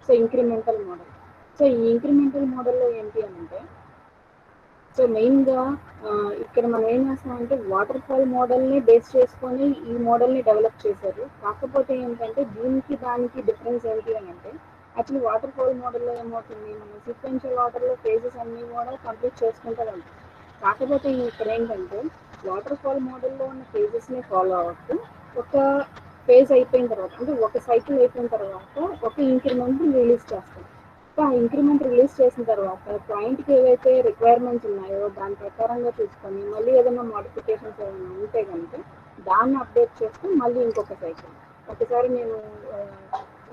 So incremental model. So ఈ incremental మోడల్లో ఏంటి అని అంటే, సో మెయిన్గా ఇక్కడ మనం ఏం చేస్తామంటే వాటర్ ఫాల్ మోడల్ని బేస్ చేసుకొని ఈ మోడల్ని డెవలప్ చేశారు. కాకపోతే ఏంటంటే దీనికి దానికి డిఫరెన్స్ ఏంటి అని అంటే, యాక్చువల్లీ వాటర్ ఫాల్ మోడల్లో ఏమవుతుంది, మనం సీక్వెన్షియల్ ఆర్డర్లో ఫేజెస్ అన్నీ కూడా కంప్లీట్ చేసుకుంటూ వెళ్తాం. కాకపోతే ఇక్కడ ఏంటంటే వాటర్ ఫాల్ మోడల్లో ఉన్న ఫేజెస్ని ఫాలో అవుతూ ఒక ఫేజ్ అయిపోయిన తర్వాత, అంటే ఒక సైకిల్ అయిపోయిన తర్వాత ఒక ఇంక్రిమెంట్ రిలీజ్ చేస్తాం. ఆ ఇంక్రిమెంట్ రిలీజ్ చేసిన తర్వాత క్లయింట్కి ఏవైతే రిక్వైర్మెంట్స్ ఉన్నాయో దాని ప్రకారంగా చూసుకొని మళ్ళీ ఏదైనా మోడిఫికేషన్స్ ఏమైనా ఉంటే కనుక దాన్ని అప్డేట్ చేస్తూ మళ్ళీ ఇంకొక సైకిల్. ఒకసారి నేను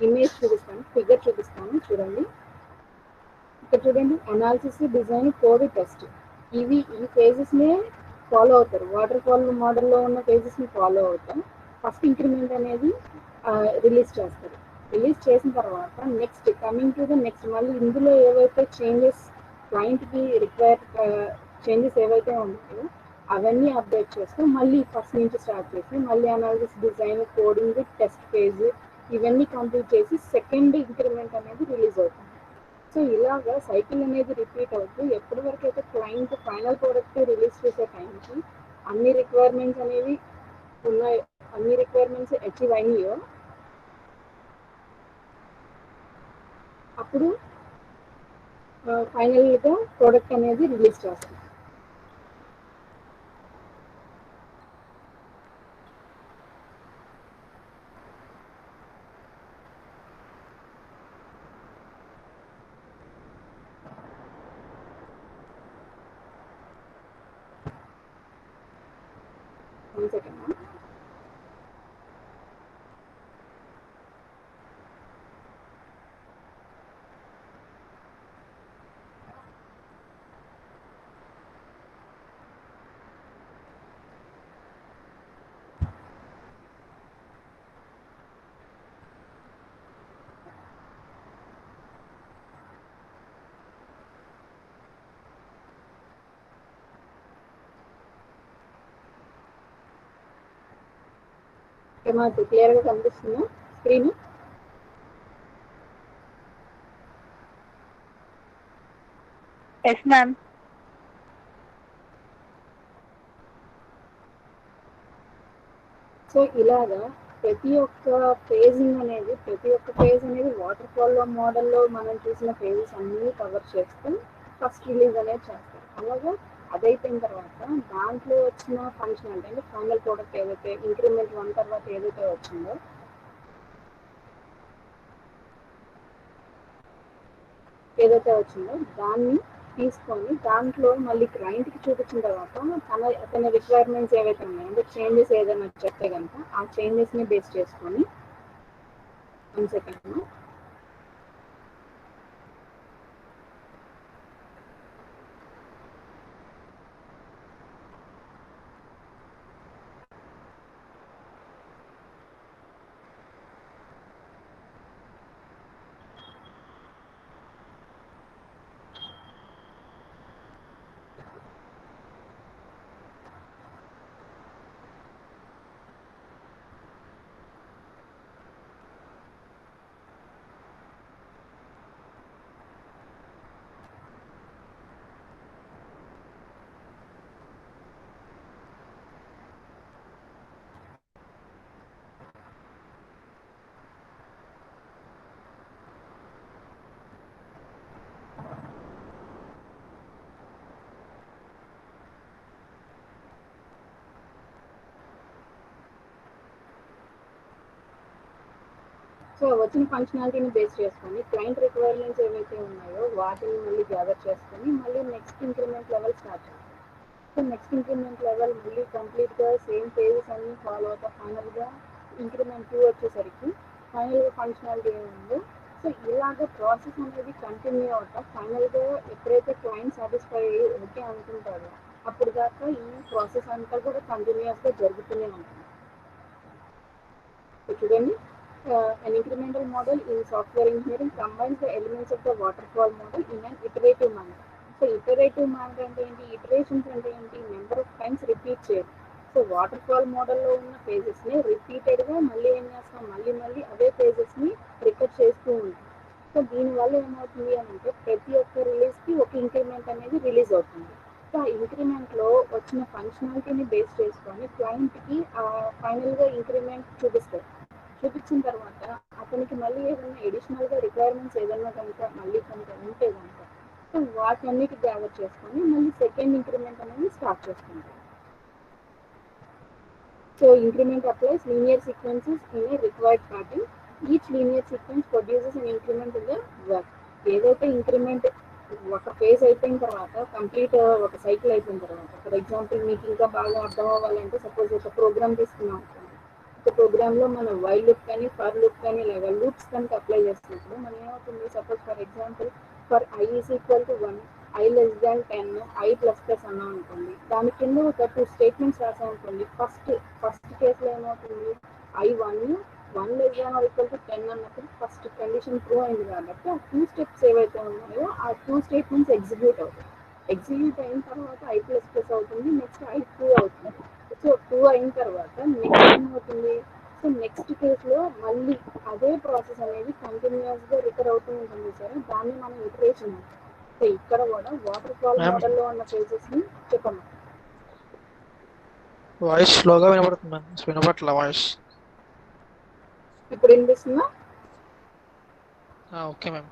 ఇమేజ్ చూపిస్తాను, ఫిగర్ చూపిస్తాను చూడండి. ఇక్కడ చూడండి, అనాలిసిస్, డిజైన్, కోడ్, టెస్ట్, ఈ ఫేజెస్నే ఫాలో అవుతారు. వాటర్ ఫాల్ మోడల్లో ఉన్న ఫేజెస్ని ఫాలో అవుతాం. ఫస్ట్ ఇంక్రిమెంట్ అనేది రిలీజ్ చేస్తారు. రిలీజ్ చేసిన తర్వాత next coming to the next మళ్ళీ ఇందులో ఏవైతే చేంజెస్ క్లయింట్కి రిక్వైర్ చేంజెస్ ఏవైతే ఉంటాయో అవన్నీ అప్డేట్ చేస్తూ మళ్ళీ ఫస్ట్ నుంచి స్టార్ట్ చేసి మళ్ళీ analysis, design, coding, test phase ఇవన్నీ కంప్లీట్ చేసి సెకండ్ ఇంక్రిమెంట్ అనేది రిలీజ్ అవుతుంది. సో ఇలాగా సైకిల్ అనేది రిపీట్ అవుతూ ఎప్పటి వరకు అయితే క్లయింట్ ఫైనల్ ప్రోడక్ట్ రిలీజ్ చేసే టైంకి అన్ని రిక్వైర్మెంట్స్ అనేవి ఉన్నాయో, అన్ని రిక్వైర్మెంట్స్ అచీవ్ అయినాయో అప్పుడు ఫైనల్గా ప్రోడక్ట్ అనేది రిలీజ్ చేస్తాం. One second. మాకు క్లియర్గా కనిపిస్తుందా స్క్రీన్? Yes ma'am. సో ఇలాగా ప్రతి ఒక్క ఫేజ్ అనేది వాటర్ ఫాల్ మోడల్లో మనం చూసిన ఫేజెస్ అన్నీ కవర్ చేస్తూ ఫస్ట్ రిలీజ్ అనేది చేస్తారు. అలాగా అదైపోయిన తర్వాత దాంట్లో వచ్చిన ఫంక్షన్ అంటే ఫైనల్ ప్రోడక్ట్ ఏదైతే ఇంక్రిమెంట్ 1 తర్వాత ఏదైతే వచ్చిందో దాన్ని తీసుకొని దాంట్లో మళ్ళీ క్లయింట్కి చూపించిన తర్వాత అతని రిక్వైర్మెంట్స్ ఏవైతే ఉన్నాయో అంటే చేంజెస్ ఏదైనా చెప్తే కనుక ఆ చేంజెస్ని బేస్ చేసుకొని వన్ సెకండ్. సో వచ్చిన ఫంక్షనాలిటీని బేస్ చేసుకొని క్లయింట్ రిక్వైర్మెంట్స్ ఏవైతే ఉన్నాయో వాటిని మళ్ళీ గ్యాదర్ చేసుకొని మళ్ళీ నెక్స్ట్ ఇంక్రిమెంట్ లెవెల్ స్టార్ట్ చేస్తాం. సో నెక్స్ట్ ఇంక్రిమెంట్ లెవెల్ మళ్ళీ కంప్లీట్గా సేమ్ పేజెస్ అన్ని ఫాలో అవుతా ఫైనల్గా ఇంక్రిమెంట్ 2 వచ్చేసరికి ఫైనల్గా ఫంక్షనాలిటీ ఏముందో సో ఇలాగ ప్రాసెస్ అనేది కంటిన్యూ అవుతా ఫైనల్గా ఎప్పుడైతే క్లయింట్ సాటిస్ఫై అయ్యి ఓకే అనుకుంటారో అప్పుడు దాకా ఈ ప్రాసెస్ అంతా కూడా కంటిన్యూస్గా జరుగుతూనే ఉంటుంది. సో చూడండి, an incremental model in software engineering combines the elements of the waterfall model in an iterative manner. So iterative manner అంటే ఏంటి, ఇటరేషన్స్ అంటే ఏంటి, నెంబర్ ఆఫ్ టైమ్స్ రిపీట్ చేయడం. సో వాటర్ ఫాల్ మోడల్లో ఉన్న ఫేజెస్ని రిపీటెడ్గా మళ్ళీ ఏం చేస్తాం, మళ్ళీ అదే ఫేజెస్ని రిపీట్ చేస్తూ ఉంటాం. సో దీనివల్ల ఏమవుతుంది అని అంటే ప్రతి ఒక్క రిలీజ్కి ఒక ఇంక్రిమెంట్ అనేది రిలీజ్ అవుతుంది. సో ఆ ఇంక్రిమెంట్లో వచ్చిన ఫంక్షనాలిటీని బేస్ చేసుకొని క్లయింట్కి ఫైనల్గా ఇంక్రిమెంట్ చూపిస్తారు. చూపించిన తర్వాత అతనికి మళ్ళీ ఏదైనా ఎడిషనల్గా రిక్వైర్మెంట్స్ ఏదైనా కనుక మళ్ళీ కనుక ఉంటే కనుక సో వాటన్నిటి గ్యాదర్ చేసుకొని మళ్ళీ సెకండ్ ఇంక్రిమెంట్ అనేది స్టార్ట్ చేసుకుంటాం. So increment applies linear sequences in a required pattern. Each linear sequence produces an increment in the work. ఏదైతే ఇంక్రిమెంట్ ఒక ఫేజ్ అయిపోయిన తర్వాత కంప్లీట్ ఒక సైకిల్ అయిపోయిన తర్వాత, ఫర్ ఎగ్జాంపుల్ మీకు ఇంకా బాగా అర్థం అవ్వాలంటే సపోజ్ ఒక ప్రోగ్రామ్ తీసుకున్నాం అనుకోండి. ఒక ప్రోగ్రామ్లో మనం వైల్ లూప్ కానీ ఫర్ లూప్ కానీ లేదా లూప్స్ కనుక అప్లై చేసినప్పుడు మనం ఏమవుతుంది, suppose for example for I is equal to 1, I less than 10, I plus plus అన్నాం అనుకోండి. దాని కింద ఒక 2 స్టేట్మెంట్స్ రాసాం అనుకోండి. ఫస్ట్ కేసులో ఏమవుతుంది, I 1 less than or equal to 10 అన్నప్పుడు ఫస్ట్ కండిషన్ ట్రూ అయింది కాబట్టి ఆ 2 స్టెప్స్ ఏవైతే ఉన్నాయో ఆ 2 స్టేట్మెంట్స్ ఎగ్జిక్యూట్ అవుతాయి. ఎగ్జిక్యూట్ అయిన తర్వాత ఐ ప్లస్ ప్లస్ అవుతుంది, నెక్స్ట్ ఐ 2 అవుతుంది. సో 2 అయిన తర్వాత నెక్స్ట్ ఏమవుతుంది, సో నెక్స్ట్ కేసులో మళ్ళీ అదే ప్రాసెస్ అనేది కంటిన్యూస్గా రికర్ అవుతూ ఉంటుంది సార్. దాన్ని మనం ఇటరేషన్ అంటాం. సో ఇక్కడ కూడా వాటర్ ఫాల్ మోడల్లో ఉన్న ఫేజెస్ని చెప్పండి. వాయిస్ స్లోగా వినపడుతుంది మ్యామ్, వినపట్ల వాయిస్. ఇప్పుడు వినిపిస్తుందా? Okay ma'am.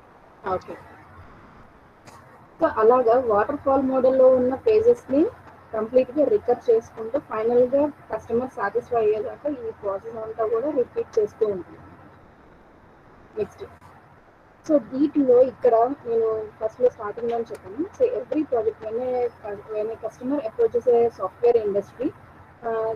ఓకే. సో అలాగా వాటర్ ఫాల్ మోడల్లో ఉన్న ఫేజెస్ని కంప్లీట్గా రికర్ చేసుకుంటూ ఫైనల్గా కస్టమర్ సాటిస్ఫై అయ్యేదాకా ఈ ప్రాసెస్ అంతా కూడా రిపీట్ చేస్తూ ఉంటుంది. నెక్స్ట్ సో వీటిలో ఇక్కడ నేను ఫస్ట్లో స్టార్టింగ్లో చెప్పాను. So every project when a customer approaches a software industry,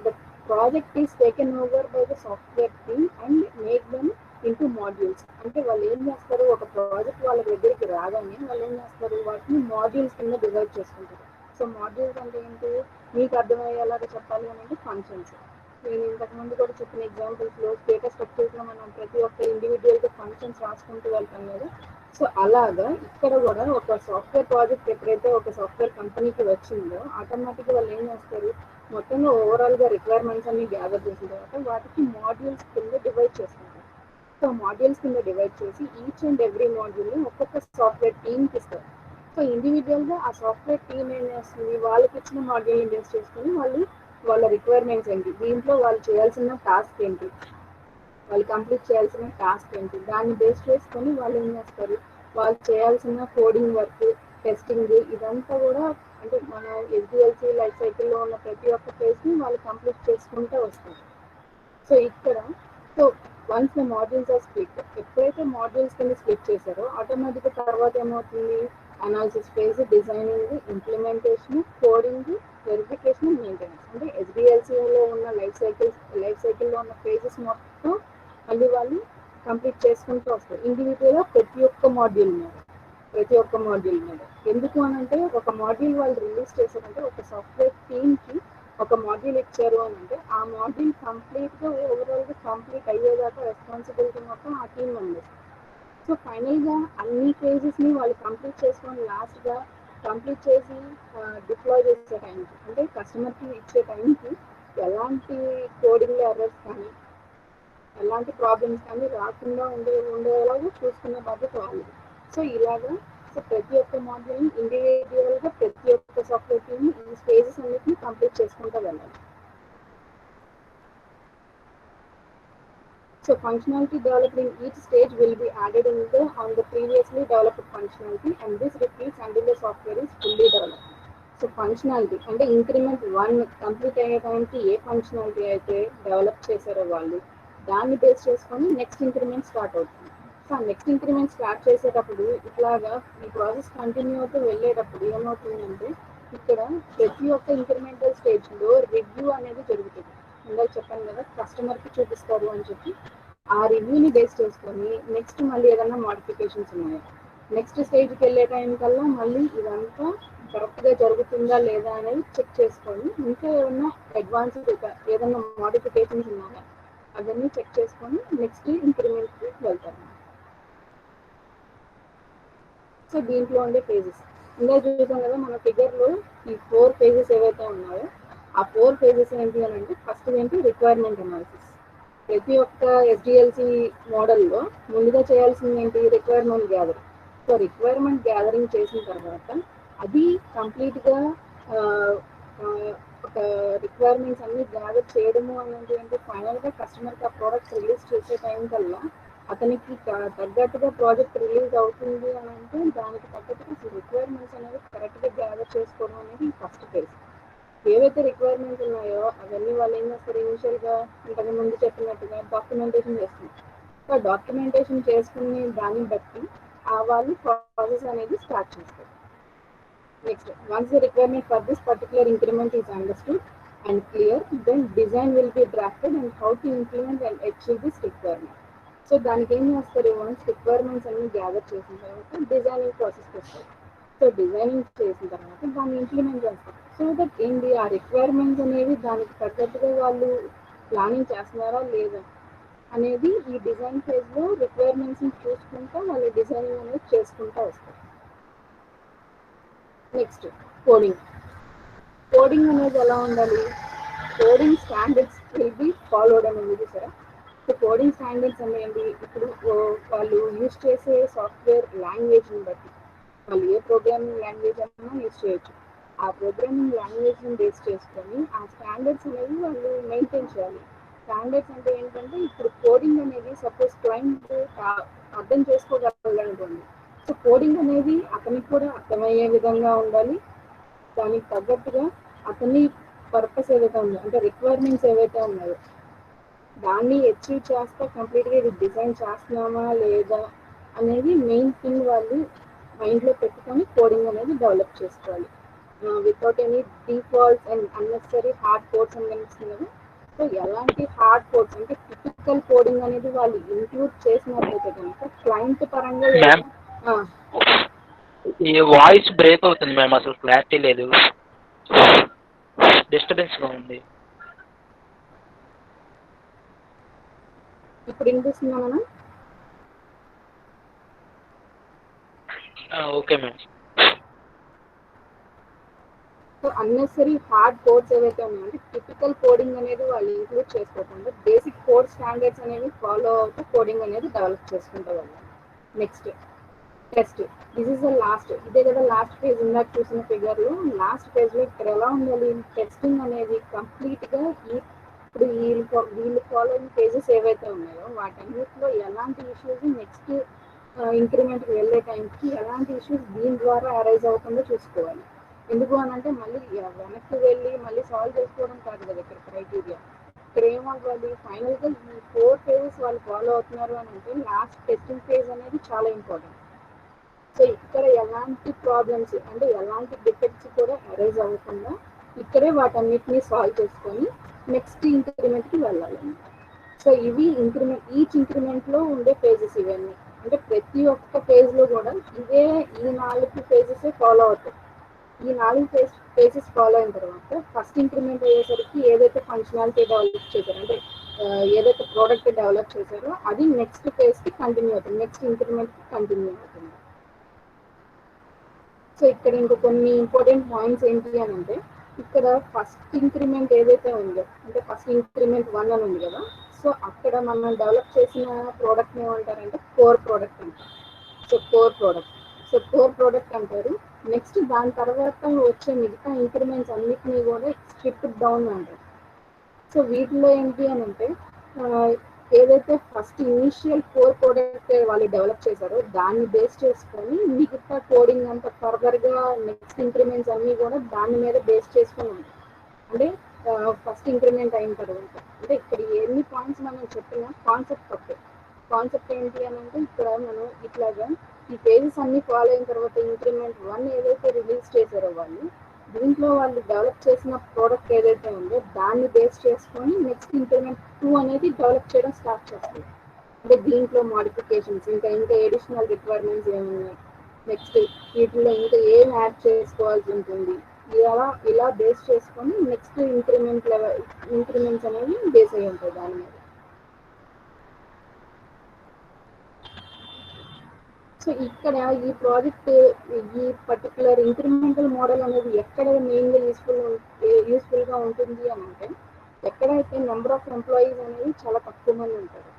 the project is taken over by the software team and make them into modules. అంటే వాళ్ళు ఏం చేస్తారు, ఒక ప్రాజెక్ట్ వాళ్ళ దగ్గరికి రాగానే వాళ్ళు ఏం చేస్తారు, వాటిని మాడ్యూల్స్ కింద డివైడ్ చేసుకుంటారు. సో మాడ్యూల్స్ అంటే ఏంటి, మీకు అర్థమయ్యేలాగా చెప్పాలి అని అంటే ఫంక్షన్స్. నేను ఇంతకుముందు కూడా చెప్పిన ఎగ్జాంపుల్స్లో స్టేటస్ స్ట్రక్చర్స్లో మనం ప్రతి ఒక్క ఇండివిజువల్గా ఫంక్షన్స్ రాసుకుంటూ వెళ్తాం కదా. సో అలాగా ఇక్కడ కూడా ఒక సాఫ్ట్వేర్ ప్రాజెక్ట్ ఎప్పుడైతే ఒక సాఫ్ట్వేర్ కంపెనీకి వచ్చిందో ఆటోమేటిక్గా వాళ్ళు ఏం చేస్తారు, మొత్తంగా ఓవరాల్గా రిక్వైర్మెంట్స్ అన్ని గ్యాదర్ చేసిన తర్వాత వాటికి మాడ్యూల్స్ కింద డివైడ్ చేసుకుంటారు. సో మాడ్యూల్స్ కింద డివైడ్ చేసి ఈచ్ అండ్ ఎవ్రీ మాడ్యూల్ని ఒక్కొక్క సాఫ్ట్వేర్ టీమ్కి ఇస్తారు. సో ఇండివిజువల్గా ఆ సాఫ్ట్వేర్ టీమ్ ఏం చేస్తుంది, వాళ్ళకి ఇచ్చిన మాడ్యూల్ని బేస్ చేసుకొని వాళ్ళ రిక్వైర్మెంట్స్ ఏంటి, దీంట్లో వాళ్ళు చేయాల్సిన టాస్క్ ఏంటి, వాళ్ళు కంప్లీట్ చేయాల్సిన టాస్క్ ఏంటి, దాన్ని బేస్ చేసుకొని వాళ్ళు ఏం చేస్తారు, వాళ్ళు చేయాల్సిన కోడింగ్ వర్క్, టెస్టింగ్, ఇదంతా కూడా అంటే మన ఎస్డిఎల్సి లైఫ్ సైకిల్లో ఉన్న ప్రతి ఒక్క ఫేజ్ని వాళ్ళు కంప్లీట్ చేసుకుంటూ వస్తారు. సో ఇక్కడ so once the modules are split, ఎప్పుడైతే మాడ్యూల్స్ కింద స్ప్లిట్ చేశారో ఆటోమేటిక్గా తర్వాత ఏమవుతుంది, analysis phase, designing, implementation, coding, verification, maintenance. అంటే ఎస్డిఎల్సిలో ఉన్న లైఫ్ సైకిల్లో ఉన్న ఫేజెస్ మొత్తం మళ్ళీ వాళ్ళు కంప్లీట్ చేసుకుంటూ వస్తారు ఇండివిజువల్గా ప్రతి ఒక్క మాడ్యూల్ మీద. ఎందుకు అని అంటే ఒక మాడ్యూల్ వాళ్ళు రిలీజ్ చేశారంటే ఒక సాఫ్ట్వేర్ టీమ్కి ఒక మాడ్యూల్ ఇచ్చారు అని అంటే ఆ మాడ్యూల్ కంప్లీట్గా ఓవరాల్గా కంప్లీట్ అయ్యేదాకా రెస్పాన్సిబిలిటీ మొత్తం ఆ టీమ్ మెంబర్స్. సో ఫైనల్గా అన్ని ఫేజెస్ని వాళ్ళు కంప్లీట్ చేసుకొని లాస్ట్గా కంప్లీట్ చేసి డిప్లాయ్ చేసే టైంకి అంటే కస్టమర్కి ఇచ్చే టైంకి ఎలాంటి కోడింగ్లో ఎర్రర్స్ కానీ ఎలాంటి ప్రాబ్లమ్స్ కానీ రాకుండా ఉండేలాగా చూసుకునే బాధ్యత వాళ్ళు. సో ఇలాగా సో ప్రతి ఒక్క మాడ్యూల్ని ఇండివిజువల్గా ప్రతి ఒక్క సాఫ్ట్వేర్ టీమ్ ఈ స్టేజెస్ అన్నిటిని కంప్లీట్ చేసుకుంటూ వెళ్ళాలి. So functionality developed in each stage will be added on the previously developed functionality, and this repeats until the software is fully developed. So functionality అంటే ఇంక్రిమెంట్ 1 కంప్లీట్ అయ్యే టైంకి ఏ functionality అయితే develop చేశారో వాళ్ళు దాన్ని బేస్ చేసుకొని నెక్స్ట్ ఇంక్రిమెంట్ స్టార్ట్ అవుతుంది. So ఆ నెక్స్ట్ ఇంక్రిమెంట్ స్టార్ట్ చేసేటప్పుడు ఇట్లాగా ఈ ప్రాసెస్ కంటిన్యూ అవుతూ వెళ్ళేటప్పుడు ఏమవుతుందంటే ఇక్కడ ప్రతి ఒక్క ఇంక్రిమెంటల్ స్టేజ్లో రివ్యూ అనేది జరుగుతుంది. ఇందాక చెప్పాను కదా కస్టమర్కి చూపిస్తారు అని చెప్పి, ఆ రివ్యూని బేస్ చేసుకొని నెక్స్ట్ మళ్ళీ ఏదైనా మోడిఫికేషన్స్ ఉన్నాయా, నెక్స్ట్ స్టేజ్కి వెళ్ళే టైం కల్లా మళ్ళీ ఇదంతా కరెక్ట్గా జరుగుతుందా లేదా అనేది చెక్ చేసుకొని ఇంకా ఏమైనా అడ్వాన్స్డ్ ఏదైనా మోడిఫికేషన్స్ ఉన్నాయా అవన్నీ చెక్ చేసుకొని నెక్స్ట్ ఇంక్రిమెంట్కి వెళ్తారు. సో దీంట్లో ఉండే ఫేజెస్ ఇందాక చూసాం కదా మన ఫిగర్లో ఈ 4 ఫేజెస్ ఏవైతే ఉన్నాయో ఆ 4 ఫేజెస్ ఏంటి అని అంటే ఫస్ట్ ఏంటి రిక్వైర్మెంట్ అనాలిసిస్. ప్రతి ఒక్క ఎస్డిఎల్సి మోడల్లో ముందుగా చేయాల్సింది ఏంటి? Requirement gathering. So requirement gathering చేసిన తర్వాత అది కంప్లీట్గా ఒక రిక్వైర్మెంట్స్ అన్ని గ్యాదర్ చేయడము అనేది అంటే ఫైనల్గా కస్టమర్కి ఆ ప్రోడక్ట్ రిలీజ్ చేసే టైం కల్లా అతనికి తగ్గట్టుగా ప్రాజెక్ట్ రిలీజ్ అవుతుంది అని అంటే దానికి తగ్గట్టుగా అసలు రిక్వైర్మెంట్స్ అనేవి కరెక్ట్గా గ్యాదర్ చేసుకోవడం అనేది ఫస్ట్ ఫేజ్. ఏవైతే రిక్వైర్మెంట్స్ ఉన్నాయో అవన్నీ వాళ్ళు ఏం చేస్తారు? ఇనిషియల్గా ఇంతకు ముందు చెప్పినట్టుగా డాక్యుమెంటేషన్ చేస్తున్నారు. సో డాక్యుమెంటేషన్ చేసుకునే దాన్ని బట్టి వాళ్ళు ప్రాసెస్ అనేది స్టార్ట్ చేస్తారు. Next, once the requirement for this particular increment is understood and clear, then design will be drafted and how to implement and achieve this requirement. So దానికి ఏం చేస్తారు? వన్స్ రిక్వైర్మెంట్స్ అన్ని గ్యాదర్ చేసిన తర్వాత designing ప్రాసెస్కి వస్తారు. So designing చేసిన తర్వాత దాన్ని ఇంప్లిమెంట్ చేస్తారు. సో దట్ ఏంటి ఆ రిక్వైర్మెంట్స్ అనేవి దానికి తగ్గట్టుగా వాళ్ళు ప్లానింగ్ చేస్తున్నారా లేదా అనేది ఈ డిజైన్ ఫేజ్లో రిక్వైర్మెంట్స్ని చూసుకుంటూ వాళ్ళు డిజైనింగ్ అనేది చేసుకుంటూ వస్తారు. Next coding. కోడింగ్ అనేది ఎలా ఉండాలి? Coding standards will be followed అనేది చూసారా? సో కోడింగ్ స్టాండర్డ్స్ అనేవి ఇప్పుడు వాళ్ళు యూజ్ చేసే సాఫ్ట్వేర్ లాంగ్వేజ్ని బట్టి వాళ్ళు ఏ ప్రోగ్రామింగ్ లాంగ్వేజ్ అయినా యూజ్ చేయొచ్చు. ఆ ప్రోగ్రామింగ్ లాంగ్వేజ్ని బేస్ చేసుకొని ఆ స్టాండర్డ్స్ అనేవి వాళ్ళు మెయింటైన్ చేయాలి. స్టాండర్డ్స్ అంటే ఏంటంటే ఇప్పుడు కోడింగ్ అనేది సపోజ్ క్లయింట్ అర్థం చేసుకోగలనుకోండి. సో కోడింగ్ అనేది అతనికి కూడా అర్థమయ్యే విధంగా ఉండాలి. దానికి తగ్గట్టుగా అతని పర్పస్ ఏదైతే ఉందో అంటే రిక్వైర్మెంట్స్ ఏవైతే ఉన్నాయో దాన్ని అచీవ్ చేస్తా కంప్లీట్గా ఇది డిజైన్ చేస్తున్నామా లేదా అనేది మెయిన్ థింగ్ వాళ్ళు మైండ్లో పెట్టుకొని కోడింగ్ అనేది డెవలప్ చేసుకోవాలి. Without any defaults and unnecessary hard codes అని కనిపిస్తుంది కదా. సో ఎలాంటి హార్డ్ కోడ్స్ అంటే టిపికల్ కోడింగ్ అనేది వాళ్ళు ఇంక్లూడ్ చేసినట్లయితే కనుక క్లయింట్ పరంగా ఈ వాయిస్ బ్రేక్ అవుతుంది మ్యామ్, అసలు క్లారిటీ లేదు, డిస్టర్బెన్స్గా ఉంది. ఇప్పుడు వినిపిస్తుందా? Okay ma'am. So unnecessary hard codes ఏవైతే ఉన్నాయో అంటే టిపికల్ కోడింగ్ అనేది వాళ్ళు ఇంక్లూడ్ చేసుకోకుండా బేసిక్ కోడ్ స్టాండర్డ్స్ అనేవి ఫాలో అవుతూ కోడింగ్ అనేది డెవలప్ చేసుకుంటూ వెళ్ళాలి. Next test. This is the last. ఇదే కదా లాస్ట్ ఫేజ్ ఇందాక చూసిన ఫిగర్లో. లాస్ట్ ఫేజ్లో ఇక్కడ ఎలా ఉండాలి? టెస్టింగ్ అనేది కంప్లీట్గా ఇప్పుడు వీళ్ళు ఫాలో అయిన ఫేజెస్ ఏవైతే ఉన్నాయో వాటన్నిటిలో ఎలాంటి ఇష్యూస్ నెక్స్ట్ ఇంక్రిమెంట్కి వెళ్ళే టైంకి ఎలాంటి ఇష్యూస్ దీని ద్వారా అరైజ్ అవ్వకుండా చూసుకోవాలి. ఎందుకు అని అంటే మళ్ళీ వెనక్కి వెళ్ళి మళ్ళీ సాల్వ్ చేసుకోవడం కాదు కదా ఇక్కడ క్రైటీరియా. ఇక్కడ ఏమవ్వాలి? ఫైనల్గా ఈ 4 ఫేజెస్ వాళ్ళు ఫాలో అవుతున్నారు అని అంటే లాస్ట్ టెస్టింగ్ ఫేజ్ అనేది చాలా ఇంపార్టెంట్. సో ఇక్కడ ఎలాంటి ప్రాబ్లమ్స్ అంటే ఎలాంటి డిఫెక్ట్స్ కూడా అరైజ్ అవ్వకుండా ఇక్కడే వాటన్నిటిని సాల్వ్ చేసుకొని నెక్స్ట్ ఇంక్రిమెంట్కి వెళ్ళాలి. సో ఇవి ఈచ్ ఇంక్రిమెంట్లో ఉండే ఫేజెస్ ఇవన్నీ. అంటే ప్రతి ఒక్క ఫేజ్లో కూడా ఈ 4 ఫేజెస్ ఫాలో అవుతాయి. ఈ 4 ఫేజెస్ ఫాలో అయిన తర్వాత ఫస్ట్ ఇంక్రిమెంట్ అయ్యేసరికి ఏదైతే ఫంక్షనాలిటీ డెవలప్ చేశారో అంటే ఏదైతే ప్రోడక్ట్ డెవలప్ చేశారో అది నెక్స్ట్ ఫేజ్కి కంటిన్యూ అవుతుంది, నెక్స్ట్ ఇంక్రిమెంట్కి కంటిన్యూ అవుతుంది. సో ఇక్కడ ఇంకో కొన్ని ఇంపార్టెంట్ పాయింట్స్ ఏంటి అని అంటే ఇక్కడ ఫస్ట్ ఇంక్రిమెంట్ ఏదైతే ఉందో అంటే ఫస్ట్ ఇంక్రిమెంట్ 1 అని ఉంది కదా. సో అక్కడ మనం డెవలప్ చేసిన ప్రోడక్ట్ ఏమంటారంటే కోర్ ప్రోడక్ట్ అంటారు. సో కోర్ ప్రోడక్ట్ అంటారు. నెక్స్ట్ దాని తర్వాత వచ్చే మిగతా ఇంక్రిమెంట్స్ అన్నిటినీ కూడా స్ట్రిప్డ్ డౌన్ అంటారు. సో వీటిలో ఏంటి అని అంటే ఏదైతే ఫస్ట్ ఇనిషియల్ కోర్ ప్రోడక్ట్ వాళ్ళు డెవలప్ చేశారో దాన్ని బేస్ చేసుకొని మిగతా కోడింగ్ అంతా ఫర్దర్గా నెక్స్ట్ ఇంక్రిమెంట్స్ అన్నీ కూడా దాని మీద బేస్ చేసుకొని ఉంటాయి. అంటే ఫస్ట్ ఇంక్రిమెంట్ అయిన తర్వాత అంటే ఇక్కడ ఎన్ని పాయింట్స్ మనం చెప్పినా కాన్సెప్ట్ ఏంటి అని అంటే ఇక్కడ మనం ఇట్లాగా ఈ పేజెస్ అన్ని ఫాలో అయిన తర్వాత ఇంక్రిమెంట్ 1 ఏదైతే రిలీజ్ చేశారో దీంట్లో వాళ్ళు డెవలప్ చేసిన ప్రోడక్ట్ ఏదైతే ఉందో దాన్ని బేస్ చేసుకొని నెక్స్ట్ ఇంక్రిమెంట్ 2 అనేది డెవలప్ చేయడం స్టార్ట్ చేస్తారు. అంటే దీంట్లో మోడిఫికేషన్స్ ఇంకా ఎడిషనల్ రిక్వైర్మెంట్స్ ఏమున్నాయి, నెక్స్ట్ వీటిలో ఇంకా ఏం యాడ్ చేసుకోవాల్సి ఉంటుంది, ఇలా బేస్ చేసుకొని నెక్స్ట్ ఇంక్రిమెంట్స్ అనేవి బేస్ అయ్యి ఉంటాయి దాని మీద. సో ఇక్కడ ఈ ప్రాజెక్ట్ ఈ పర్టికులర్ ఇంక్రిమెంటల్ మోడల్ అనేది ఎక్కడ మెయిన్గా యూస్ఫుల్గా ఉంటుంది అని అంటే ఎక్కడైతే నెంబర్ ఆఫ్ ఎంప్లాయీస్ అనేది చాలా తక్కువ మంది ఉంటారు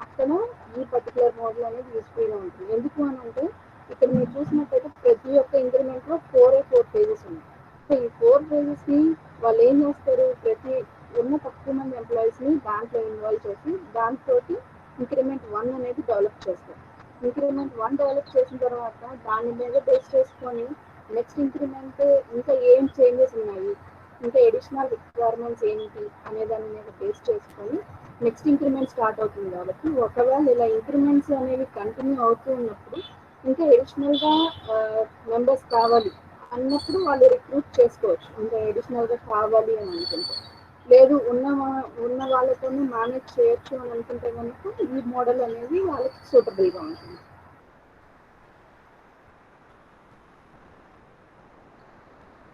అక్కడ ఈ పర్టికులర్ మోడల్ అనేది యూస్ఫుల్గా ఉంటుంది. ఎందుకు అని అంటే ఇక్కడ మీరు చూసినట్టయితే ప్రతి ఒక్క ఇంక్రిమెంట్లో 4 పేజెస్ ఉన్నాయి. సో ఈ 4 పేజెస్ని వాళ్ళు ఏం చేస్తారు, ప్రతి ఉన్న తక్కువ మంది ఎంప్లాయీస్ని దాంట్లో ఇన్వాల్వ్ చేసి దాంతో ఇంక్రిమెంట్ 1 అనేది డెవలప్ చేస్తారు. ఇంక్రిమెంట్ 1 డెవలప్ చేసిన తర్వాత దాని మీద బేస్ చేసుకొని నెక్స్ట్ ఇంక్రిమెంట్ ఇంకా ఏం చేంజెస్ ఉన్నాయి, ఇంకా ఎడిషనల్ రిక్వైర్మెంట్స్ ఏంటి అనే దాని మీద బేస్ చేసుకొని నెక్స్ట్ ఇంక్రిమెంట్ స్టార్ట్ అవుతుంది. కాబట్టి ఒకవేళ ఇలా ఇంక్రిమెంట్స్ అనేవి కంటిన్యూ అవుతూ ఉన్నప్పుడు ఇంకా ఎడిషనల్గా మెంబర్స్ కావాలి అన్నప్పుడు వాళ్ళు రిక్రూట్ చేసుకోవచ్చు, ఇంకా ఎడిషనల్గా కావాలి అని అనుకుంటే. లేదు ఉన్న వాళ్ళతోనే మేనేజ్ చేయొచ్చు అని అనుకుంటే కనుక ఈ మోడల్ అనేది వాళ్ళకి సూటబుల్గా ఉంటుంది.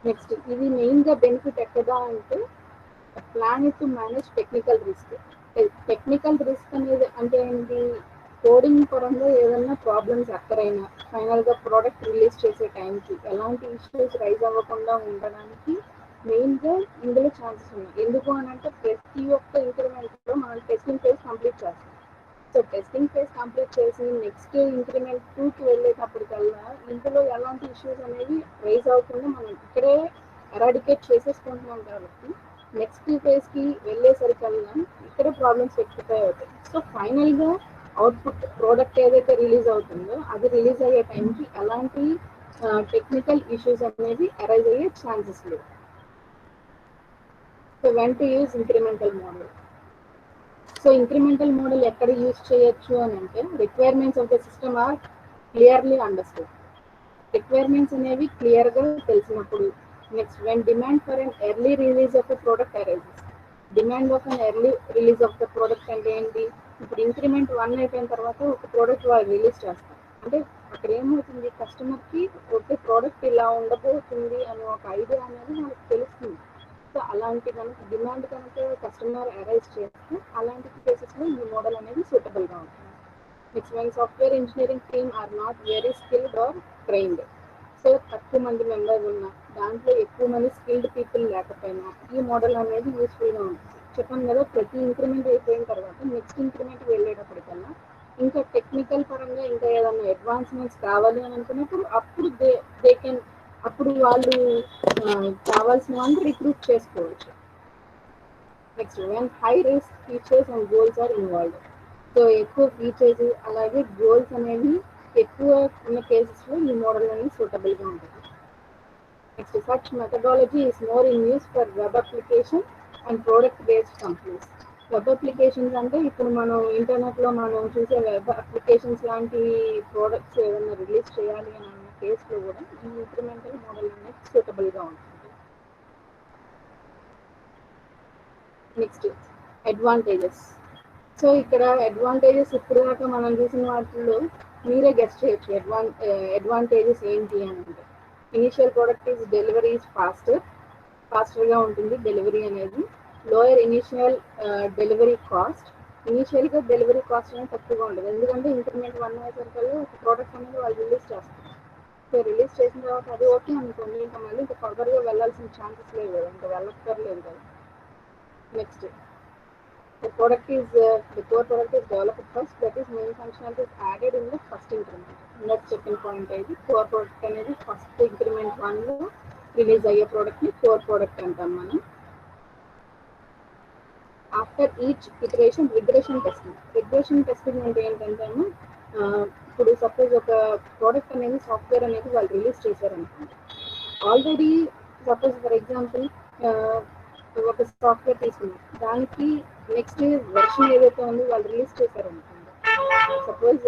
నెక్స్ట్ ఇది మెయిన్గా బెనిఫిట్ ఎక్కడా అంటే plan to manage technical risk. Technical risk అనేది అంటే ఏంటి, కోడింగ్ పరంగా ఏదైనా ప్రాబ్లమ్స్ ఎక్కడైనా ఫైనల్గా ప్రోడక్ట్ రిలీజ్ చేసే టైంకి ఎలాంటి ఇష్యూస్ రైజ్ అవ్వకుండా ఉండడానికి మెయిన్గా ఇందులో ఛాన్సెస్ ఉన్నాయి. ఎందుకు అని అంటే ప్రతి ఒక్క ఇంక్రిమెంట్లో మనం టెస్టింగ్ ఫేజ్ కంప్లీట్ చేస్తాం. సో టెస్టింగ్ ఫేజ్ కంప్లీట్ చేసి నెక్స్ట్ ఇంక్రిమెంట్ 2కి వెళ్ళేటప్పటికల్లా ఇందులో ఎలాంటి ఇష్యూస్ అనేవి రైజ్ అవ్వకుండా మనం ఇక్కడే ఎరాడికేట్ చేసేసుకుంటున్నాం కాబట్టి నెక్స్ట్ ఫేజ్కి వెళ్ళేసరికల్లా ఇక్కడే ప్రాబ్లమ్స్ రెక్టిఫై అవుతాయి. సో ఫైనల్గా అవుట్పుట్ ప్రోడక్ట్ ఏదైతే రిలీజ్ అవుతుందో అది రిలీజ్ అయ్యే టైంకి ఎలాంటి టెక్నికల్ ఇష్యూస్ అనేవి అరైజ్ అయ్యే ఛాన్సెస్ లేవు. So when to use incremental model. సో ఇంక్రిమెంటల్ మోడల్ ఎక్కడ యూజ్ చేయొచ్చు అని అంటే requirements of the system are clearly understood. Requirements అనేవి క్లియర్గా తెలిసినప్పుడు. Next when demand for an early release of the product arises. Demand of an early release of the product అంటే ఏంటి, ఇప్పుడు ఇంక్రిమెంట్ 1 అయిపోయిన తర్వాత ఒక ప్రోడక్ట్ వాళ్ళు రిలీజ్ చేస్తారు అంటే అక్కడ ఏమవుతుంది, కస్టమర్కి ఒక ప్రోడక్ట్ ఇలా ఉండబోతుంది అనే ఒక ఐడియా అనేది మనకు తెలుస్తుంది. సో అలాంటి కనుక డిమాండ్ కనుక కస్టమర్ అరైజ్ చేస్తే అలాంటి కేసెస్లో ఈ మోడల్ అనేది సూటబుల్గా ఉంటుంది. Next when software engineering team are not very skilled or trained. So తక్కువ మంది మెంబర్స్ ఉన్నా దాంట్లో ఎక్కువ మంది స్కిల్డ్ పీపుల్ లేకపోయినా ఈ మోడల్ అనేది యూస్ఫుల్గా ఉంటుంది. చెప్పాను కదా, ప్రతి ఇంక్రిమెంట్ అయిపోయిన తర్వాత నెక్స్ట్ ఇంక్రిమెంట్ వెళ్ళేటప్పటికల్లా ఇంకా టెక్నికల్ పరంగా ఇంకా ఏదైనా అడ్వాన్స్మెంట్స్ కావాలి అని అనుకున్నప్పుడు అప్పుడు దే కెన్ అప్పుడు వాళ్ళు కావాల్సిన వాళ్ళు రిక్రూట్ చేసుకోవచ్చు. Next when high risk features and goals are involved. So ఎక్కువ ఫీచర్స్ అలాగే గోల్స్ అనేవి ఎక్కువ ఉన్న కేసెస్లో ఈ మోడల్ అనేది సూటబుల్గా ఉంటుంది. Next such methodology is more in use for web application and product based companies. Web applications అంటే ఇప్పుడు మనం ఇంటర్నెట్లో మనం చూసే వెబ్ అప్లికేషన్స్ లాంటి ప్రోడక్ట్స్ ఏదైనా రిలీజ్ చేయాలి అని అన్న కేసులో కూడా ఈ ఇంక్రిమెంటల్ మోడల్ అనేది సూటబుల్గా ఉంటుంది. Next advantages. సో ఇక్కడ అడ్వాంటేజెస్ ఇప్పుడు దాకా మనం చూసిన వాటిల్లో మీరే గెస్ట్ చేయొచ్చు అడ్వాంటేజెస్ ఏంటి అని అంటే initial product is delivery is ఫాస్టర్గా ఉంటుంది డెలివరీ అనేది. Lower initial delivery cost. ఇనిషియల్గా డెలివరీ కాస్ట్ అనేది తక్కువగా ఉంటుంది ఎందుకంటే ఇంక్రిమెంట్ 1 అయ్యేసరికల్లా ఒక ప్రోడక్ట్ అనేది వాళ్ళు రిలీజ్ చేస్తారు. సో రిలీజ్ చేసిన తర్వాత అది ఓకే అనుకోండి, ఇంకా మళ్ళీ ఇంకా ఫర్దర్గా వెళ్ళాల్సిన ఛాన్సెస్ లేవు కదా, ఇంకా వెళ్ళక్కర్లేదు కదా. Next the core product is developed first, that is main functionality is added in the first increment. Next second point is core product అనేది ఫస్ట్ ఇంక్రిమెంట్ 1లో రిలీజ్ అయ్యే ప్రోడక్ట్ని కోర్ ప్రోడక్ట్ అంటాం మనం. After each iteration regression testing అంటే ఏంటంటే ఇప్పుడు suppose ఒక product అనేది సాఫ్ట్వేర్ అనేది వాళ్ళు రిలీజ్ చేశారనుకోండి. ఆల్రెడీ సపోజ్ ఫర్ ఎగ్జాంపుల్ ఒక సాఫ్ట్వేర్ తీసుకున్నాం, దానికి నెక్స్ట్ వెర్షన్ ఏదైతే ఉందో వాళ్ళు రిలీజ్ చేశారనుకోండి. సపోజ్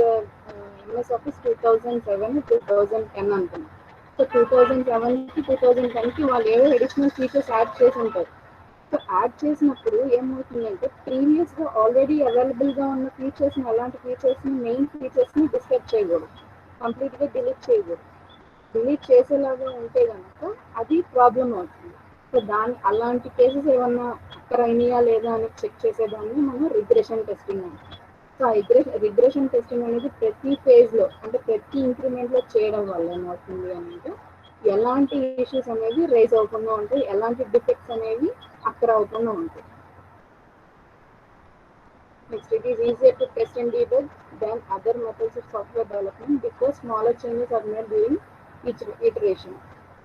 ఎంఎస్ ఆఫీస్ 2007 2010 అనుకున్నాం. సో 2007కి 2010కి వాళ్ళు ఏవో అడిషనల్ ఫీచర్స్ యాడ్ చేసి ఉంటారు. సో యాడ్ చేసినప్పుడు ఏమవుతుందంటే ప్రీవియస్గా ఆల్రెడీ అవైలబుల్గా ఉన్న ఫీచర్స్ని అలాంటి ఫీచర్స్ని మెయిన్ ఫీచర్స్ని డిస్కస్ చేయకూడదు, కంప్లీట్గా డిలీట్ చేయకూడదు. డిలీట్ చేసేలాగా ఉంటే కనుక అది ప్రాబ్లం అవుతుంది. సో అలాంటి కేసెస్ ఏమన్నా అక్కరైనాయా లేదా అని చెక్ చేసేదాన్ని మనం రిగ్రెషన్ టెస్టింగ్ అంటాం. సో రిగ్రెషన్ టెస్టింగ్ అనేది ప్రతి ఫేజ్లో అంటే ప్రతి ఇంక్రిమెంట్లో చేయడం వల్ల ఏమవుతుంది అంటే ఎలాంటి ఇష్యూస్ అనేవి రైజ్ అవ్వకుండా ఉంటాయి, ఎలాంటి డిఫెక్ట్స్ అనేవి అక్కడ అవ్వకుండా ఉంటాయి. Next, it is easier to test and debug than other methods of software development because smaller changes are made during each iteration.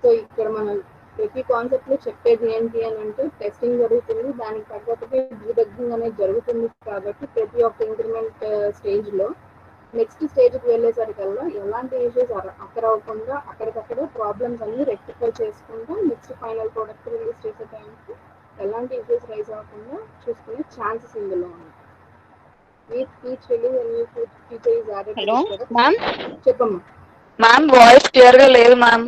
So ఇక్కడ మనం ప్రతి కాన్సెప్ట్ లో చెప్పేది ఏంటి అని అంటే టెస్టింగ్ జరుగుతుంది, దానికి తగ్గట్టుగా డీబగ్గింగ్ అనేది జరుగుతుంది. కాబట్టి ప్రతి ఒక్క ఇంక్రిమెంట్ స్టేజ్ లో నెక్స్ట్ స్టేజ్కి వెళ్ళేసరికల్లా ఎలాంటి ఇష్యూస్ అక్కర్ అవ్వకుండా అక్కడికక్కడే ప్రాబ్లమ్స్ అన్ని రెక్టిఫై చేసుకుంటూ నెక్స్ట్ ఫైనల్ ప్రోడక్ట్ రిలీజ్ చేసే టైంకి ఎలాంటి ఇష్యూస్ రైజ్ అవ్వకుండా చూసుకునే ఛాన్సెస్ ఇందులో ఉన్నాయి. ఈచ్ రిలీజ్ అన్ని feature is added. Hello ma'am. చెప్పమ్మా. మ్యామ్ వాయిస్ క్లియర్ గా లేదు మ్యామ్.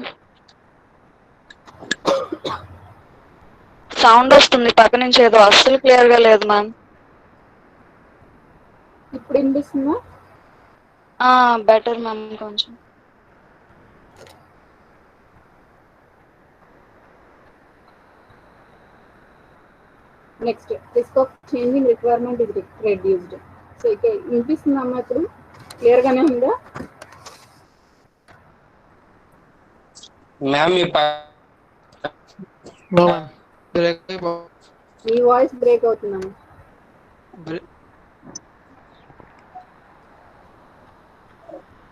సౌండ్ వస్తుంది పక్క నుంచి, ఏదో అస్సలు క్లియర్ గా లేదు మ్యామ్. ఇప్పుడు వినిపిస్తుందా? బెటర్ మ్యామ్ కొంచెం. Next risk of changing requirement is reduced. So ఇక వినిపిస్తుందా అమ్మా? ఇప్పుడు క్లియర్ గానే ఉందా? Ma'am No, ma'am. Break అయిపో- మీ వాయిస్ బ్రేక్ అవుతుందమ్మా. బ్రే-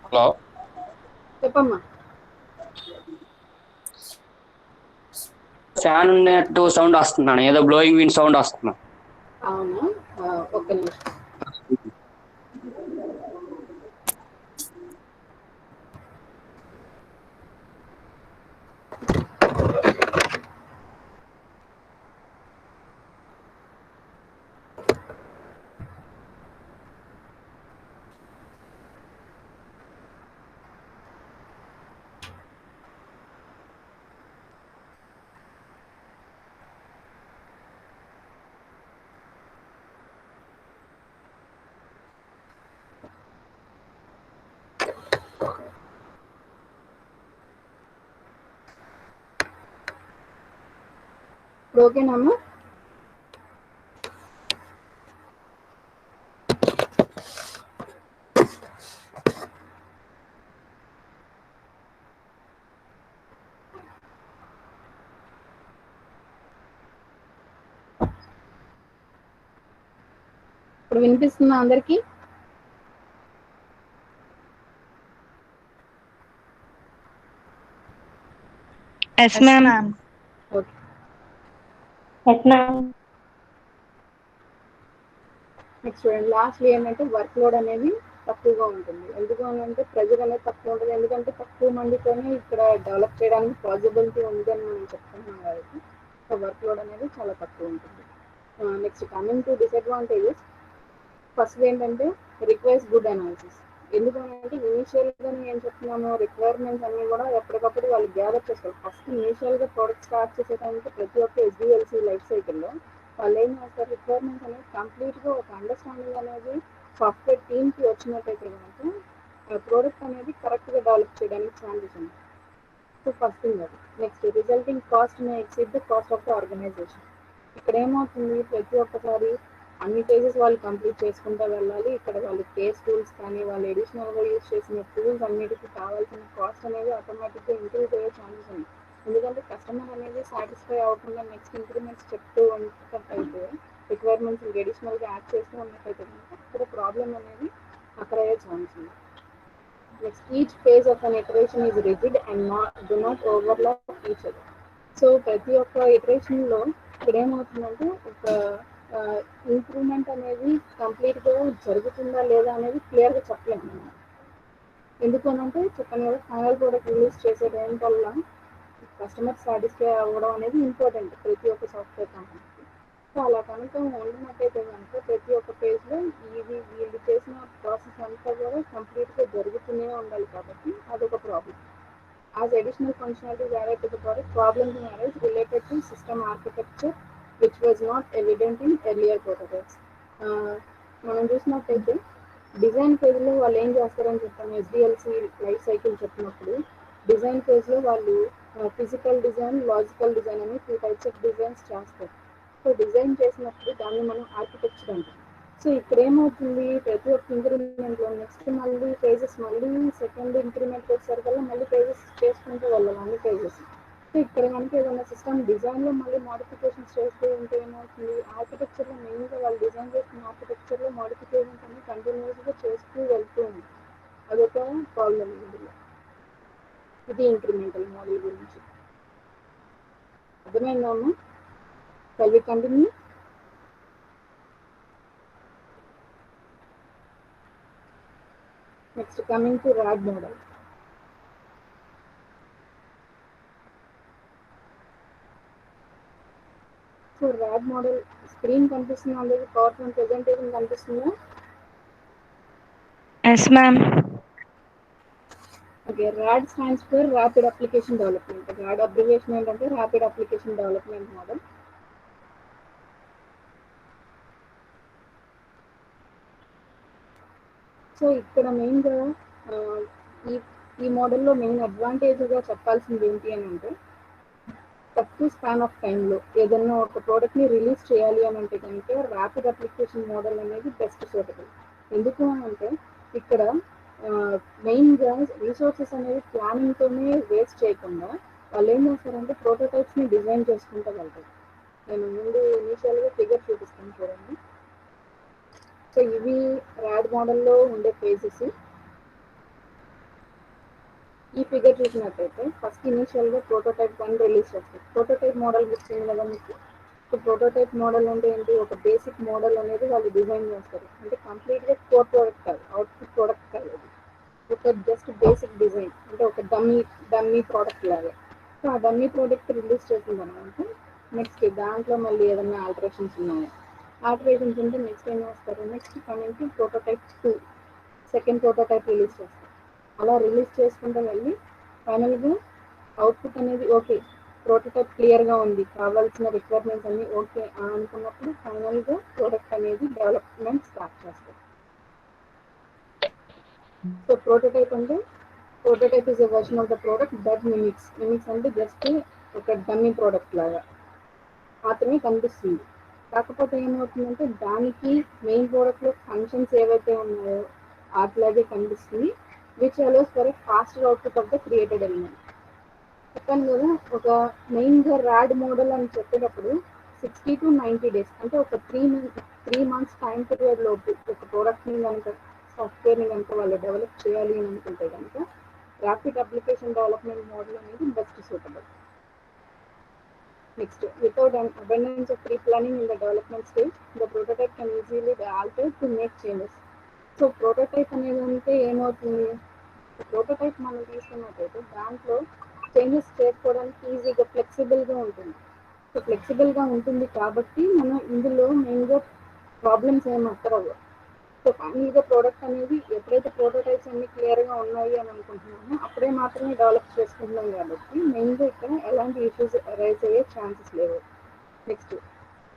హలో చెప్పమ్మా. ఫ్యాన్ ఉన్నట్టు సౌండ్ వస్తున్నాను, ఏదో బ్లోయింగ్ విండ్ సౌండ్ వస్తున్నా. అవునా? ఒక్క నిమిషం. ఓకేనమ్మా? ఇప్పుడు వినిపిస్తుందా అందరికి? Yes ma'am. ఓకే. నెక్స్ట్ చూడండి, లాస్ట్ ఏంటంటే వర్క్ లోడ్ అనేది తక్కువగా ఉంటుంది. ఎందుకు అని అంటే ప్రెజర్ అనేది తక్కువ ఉంటుంది, ఎందుకంటే తక్కువ మందితోనే ఇక్కడ డెవలప్ చేయడానికి పాసిబిలిటీ ఉంది అని మనం చెప్తున్నాం కాబట్టి సో వర్క్ లోడ్ అనేది చాలా తక్కువ ఉంటుంది. Next coming to disadvantages, first ఏంటంటే రిక్వైర్స్ గుడ్ అనాలిసిస్. ఎందుకంటే ఇనీషియల్గా ఏం చెప్తున్నామో రిక్వైర్మెంట్స్ అన్ని కూడా ఎప్పటికప్పుడు వాళ్ళు గ్యాదర్ చేస్తారు. ఫస్ట్ ఇనీషియల్గా ప్రోడక్ట్ స్టార్ట్ చేసేదానికి ప్రతి ఒక్క ఎస్డిఎల్సి లైఫ్ సైకిల్లో వాళ్ళు ఏం చేస్తారు, రిక్వైర్మెంట్స్ అనేది కంప్లీట్గా ఒక అండర్స్టాండింగ్ అనేది సాఫ్ట్వేర్ టీమ్కి వచ్చినట్టయితే కనుక ప్రోడక్ట్ అనేది కరెక్ట్గా డెవలప్ చేయడానికి ఛాన్సెస్ ఉంది. సో ఫస్ట్ థింగ్ అది. Next resulting cost may exceed the cost of the organisation. ఇక్కడ ఏమవుతుంది, ప్రతి ఒక్కసారి అన్ని కేసెస్ వాళ్ళు కంప్లీట్ చేసుకుంటూ వెళ్ళాలి. ఇక్కడ వాళ్ళు కేస్ టూల్స్ కానీ వాళ్ళు ఎడిషనల్గా యూజ్ చేసిన టూల్స్ అన్నిటికీ కావాల్సిన కాస్ట్ అనేది ఆటోమేటిక్గా ఇంక్రీజ్ అయ్యే ఛాన్సెస్ ఉంది. ఎందుకంటే కస్టమర్ అనేది సాటిస్ఫై అవ్వకుండా నెక్స్ట్ ఇంక్రిమెంట్స్ చెప్తూ ఉన్నట్టయితే రిక్వైర్మెంట్స్ ఎడిషనల్గా యాడ్ చేస్తూ ఉన్నట్టయితే కనుక అక్కడ ప్రాబ్లం అనేది అక్కడ అయ్యే ఛాన్స్ ఉంది. Next each phase of an iteration is rigid and do not overlap each other. So ప్రతి ఒక్క ఇటరేషన్లో ఇక్కడ ఏమవుతుందంటే ఒక ఇంప్రూవ్మెంట్ అనేది కంప్లీట్గా జరుగుతుందా లేదా అనేది క్లియర్గా చెప్పలేము. ఎందుకనంటే చెప్పాను కదా, ఫైనల్ ప్రోడక్ట్ రిలీజ్ చేసే టైం కల్లా కస్టమర్ సాటిస్ఫై అవ్వడం అనేది ఇంపార్టెంట్ ప్రతి ఒక్క సాఫ్ట్వేర్ కంపెనీకి. సో అలా కనుక ఉండినట్టయితే కనుక ప్రతి ఒక్క పేజ్లో వీళ్ళు చేసిన ప్రాసెస్ అంతా కూడా కంప్లీట్గా జరుగుతూనే ఉండాలి. కాబట్టి అదొక problem. As additional functionalities added to the product, problems may arise related to system architecture which was not evident in earlier prototypes. మనం చూసినట్టయితే డిజైన్ ఫేజ్లో వాళ్ళు ఏం చేస్తారని చెప్పాను, ఎస్డిఎల్సి లైఫ్ సైకిల్ చెప్పినప్పుడు డిజైన్ ఫేజ్లో వాళ్ళు ఫిజికల్ డిజైన్, లాజికల్ డిజైన్ అని 2 types ఆఫ్ డిజైన్స్ చేస్తారు. సో డిజైన్ చేసినప్పుడు దాన్ని మనం ఆర్కిటెక్చర్ అంటాం. సో ఇక్కడ ఏమవుతుంది, ప్రతి ఒక్క ఇంక్రిమెంట్లో నెక్స్ట్ మళ్ళీ పేజెస్ మళ్ళీ సెకండ్ ఇంక్రిమెంట్ వచ్చేసరికల్లా మళ్ళీ పేజెస్ చేసుకుంటూ వెళ్ళాలి అన్ని పేజెస్. సో ఇక్కడ కనుక ఏదైనా సిస్టమ్ డిజైన్లో మళ్ళీ మోడిఫికేషన్స్ చేస్తూ ఉంటే ఏమవుతుంది, ఆర్కిటెక్చర్లో మెయిన్గా వాళ్ళు డిజైన్ చేసిన ఆర్కిటెక్చర్లో మోడిఫికేషన్స్ అన్ని కంటిన్యూస్గా చేస్తూ వెళ్తూ ఉంది. అదొక ప్రాబ్లం ఇందులో. ఇది ఇంక్రిమెంటల్ మోడల్ గురించి అర్థమైందామా? Shall we continue? Next, coming to RAD model. So RAD model screen కనిపిస్తుంది, అందరికి పవర్ పాయింట్ ప్రెజెంటేషన్ కనిపిస్తుందా? Yes, ma'am. Okay, RAD stands for Rapid Application Development. RAD abbreviation ఏంటంటే Rapid Application Development Model. So ఇక్కడ మెయిన్గా ఈ మోడల్లో main అడ్వాంటేజ్గా చెప్పాల్సింది ఏంటి అని అంటే, తక్కువ స్పాన్ ఆఫ్ టైంలో ఏదైనా ఒక ప్రోడక్ట్ని రిలీజ్ చేయాలి అని అంటే కనుక ర్యాపిడ్ అప్లికేషన్ మోడల్ అనేది బెస్ట్ సూటబుల్. ఎందుకు అని అంటే ఇక్కడ మెయిన్గా రీసోర్సెస్ అనేది ప్లానింగ్తోనే వేస్ట్ చేయకుండా వాళ్ళు ఏం చేస్తారంటే ప్రోటోటైప్స్ని డిజైన్ చేసుకుంటూ వెళ్తారు. నేను ముందు ఇనీషియల్గా ఫిగర్ చూపిస్తాను చూడండి. సో ఇవి ర్యాడ్ మోడల్లో ఉండే ఫేజెస్. ఈ ఫిగర్ చూసినట్టయితే ఫస్ట్ ఇనీషియల్గా ప్రోటోటైప్ 1 రిలీజ్ చేస్తారు. ప్రోటోటైప్ మోడల్ గుర్తుంది కదా మీకు. సో ప్రోటోటైప్ మోడల్ అంటే ఏంటి, ఒక బేసిక్ మోడల్ అనేది వాళ్ళు డిజైన్ చేస్తారు. అంటే కంప్లీట్గా కోర్ ప్రోడక్ట్ కాదు, అవుట్పుట్ ప్రోడక్ట్ కాదు, అది ఒక జస్ట్ బేసిక్ డిజైన్, అంటే ఒక డమ్మీ ప్రోడక్ట్ లాగా. సో ఆ డమ్మీ ప్రోడక్ట్ రిలీజ్ చేసిన తర్వాత నెక్స్ట్ దాంట్లో మళ్ళీ ఏదైనా ఆల్టరేషన్స్ ఉన్నాయా, ఆల్టరేషన్స్ ఉంటే నెక్స్ట్ ఏం చేస్తారు, next coming to prototype 2 second prototype release చేస్తారు. అలా రిలీజ్ చేసుకుంటూ వెళ్ళి ఫైనల్గా అవుట్పుట్ అనేది ఓకే, ప్రోటోటైప్ క్లియర్గా ఉంది, కావాల్సిన రిక్వైర్మెంట్స్ అన్నీ ఓకే అనుకున్నప్పుడు ఫైనల్గా ప్రోడక్ట్ అనేది డెవలప్మెంట్ స్టార్ట్ చేస్తారు. సో ప్రోటోటైప్ అంటే prototype is a version of the product that mimics అంటే జస్ట్ ఒక డమ్మీ ప్రోడక్ట్ లాగా మాత్రమే కనిపిస్తుంది. కాకపోతే ఏమవుతుందంటే దానికి మెయిన్ ప్రోడక్ట్లో ఫంక్షన్స్ ఏవైతే ఉన్నాయో అట్లాగే కనిపిస్తుంది, which allows for a faster output of the created element. చెప్పాను కదా, ఒక మెయిన్గా ర్యాడ్ మోడల్ అని చెప్పేటప్పుడు 60 to 90 days అంటే ఒక 3 months టైం పీరియడ్ లోపు ఒక ప్రోడక్ట్ని కనుక సాఫ్ట్వేర్ని కనుక వాళ్ళు డెవలప్ చేయాలి అని అనుకుంటే కనుక ర్యాపిడ్ అప్లికేషన్ డెవలప్మెంట్ మోడల్ అనేది best suitable. Next, without an abundance of pre-planning in the development stage, the prototype can easily be altered to make changes. So prototype అనేది అంటే ఏమవుతుంది, ప్రోటోటైప్ మనం తీసుకున్నట్టయితే దాంట్లో చేంజెస్ చేసుకోవడానికి ఈజీగా ఫ్లెక్సిబుల్గా ఉంటుంది. సో ఫ్లెక్సిబుల్గా ఉంటుంది కాబట్టి మనం ఇందులో మెయిన్గా ప్రాబ్లమ్స్ ఏమి అక్కరవు. సో ఫైనల్గా ప్రోడక్ట్ అనేది ఎప్పుడైతే ప్రోటోటైప్స్ అన్ని క్లియర్గా ఉన్నాయి అని అనుకుంటున్నామో అప్పుడే మాత్రమే డెవలప్ చేసుకుంటున్నాం కాబట్టి మెయిన్గా ఇక్కడ ఎలాంటి ఇష్యూస్ రైజ్ అయ్యే ఛాన్సెస్ లేవు. Next,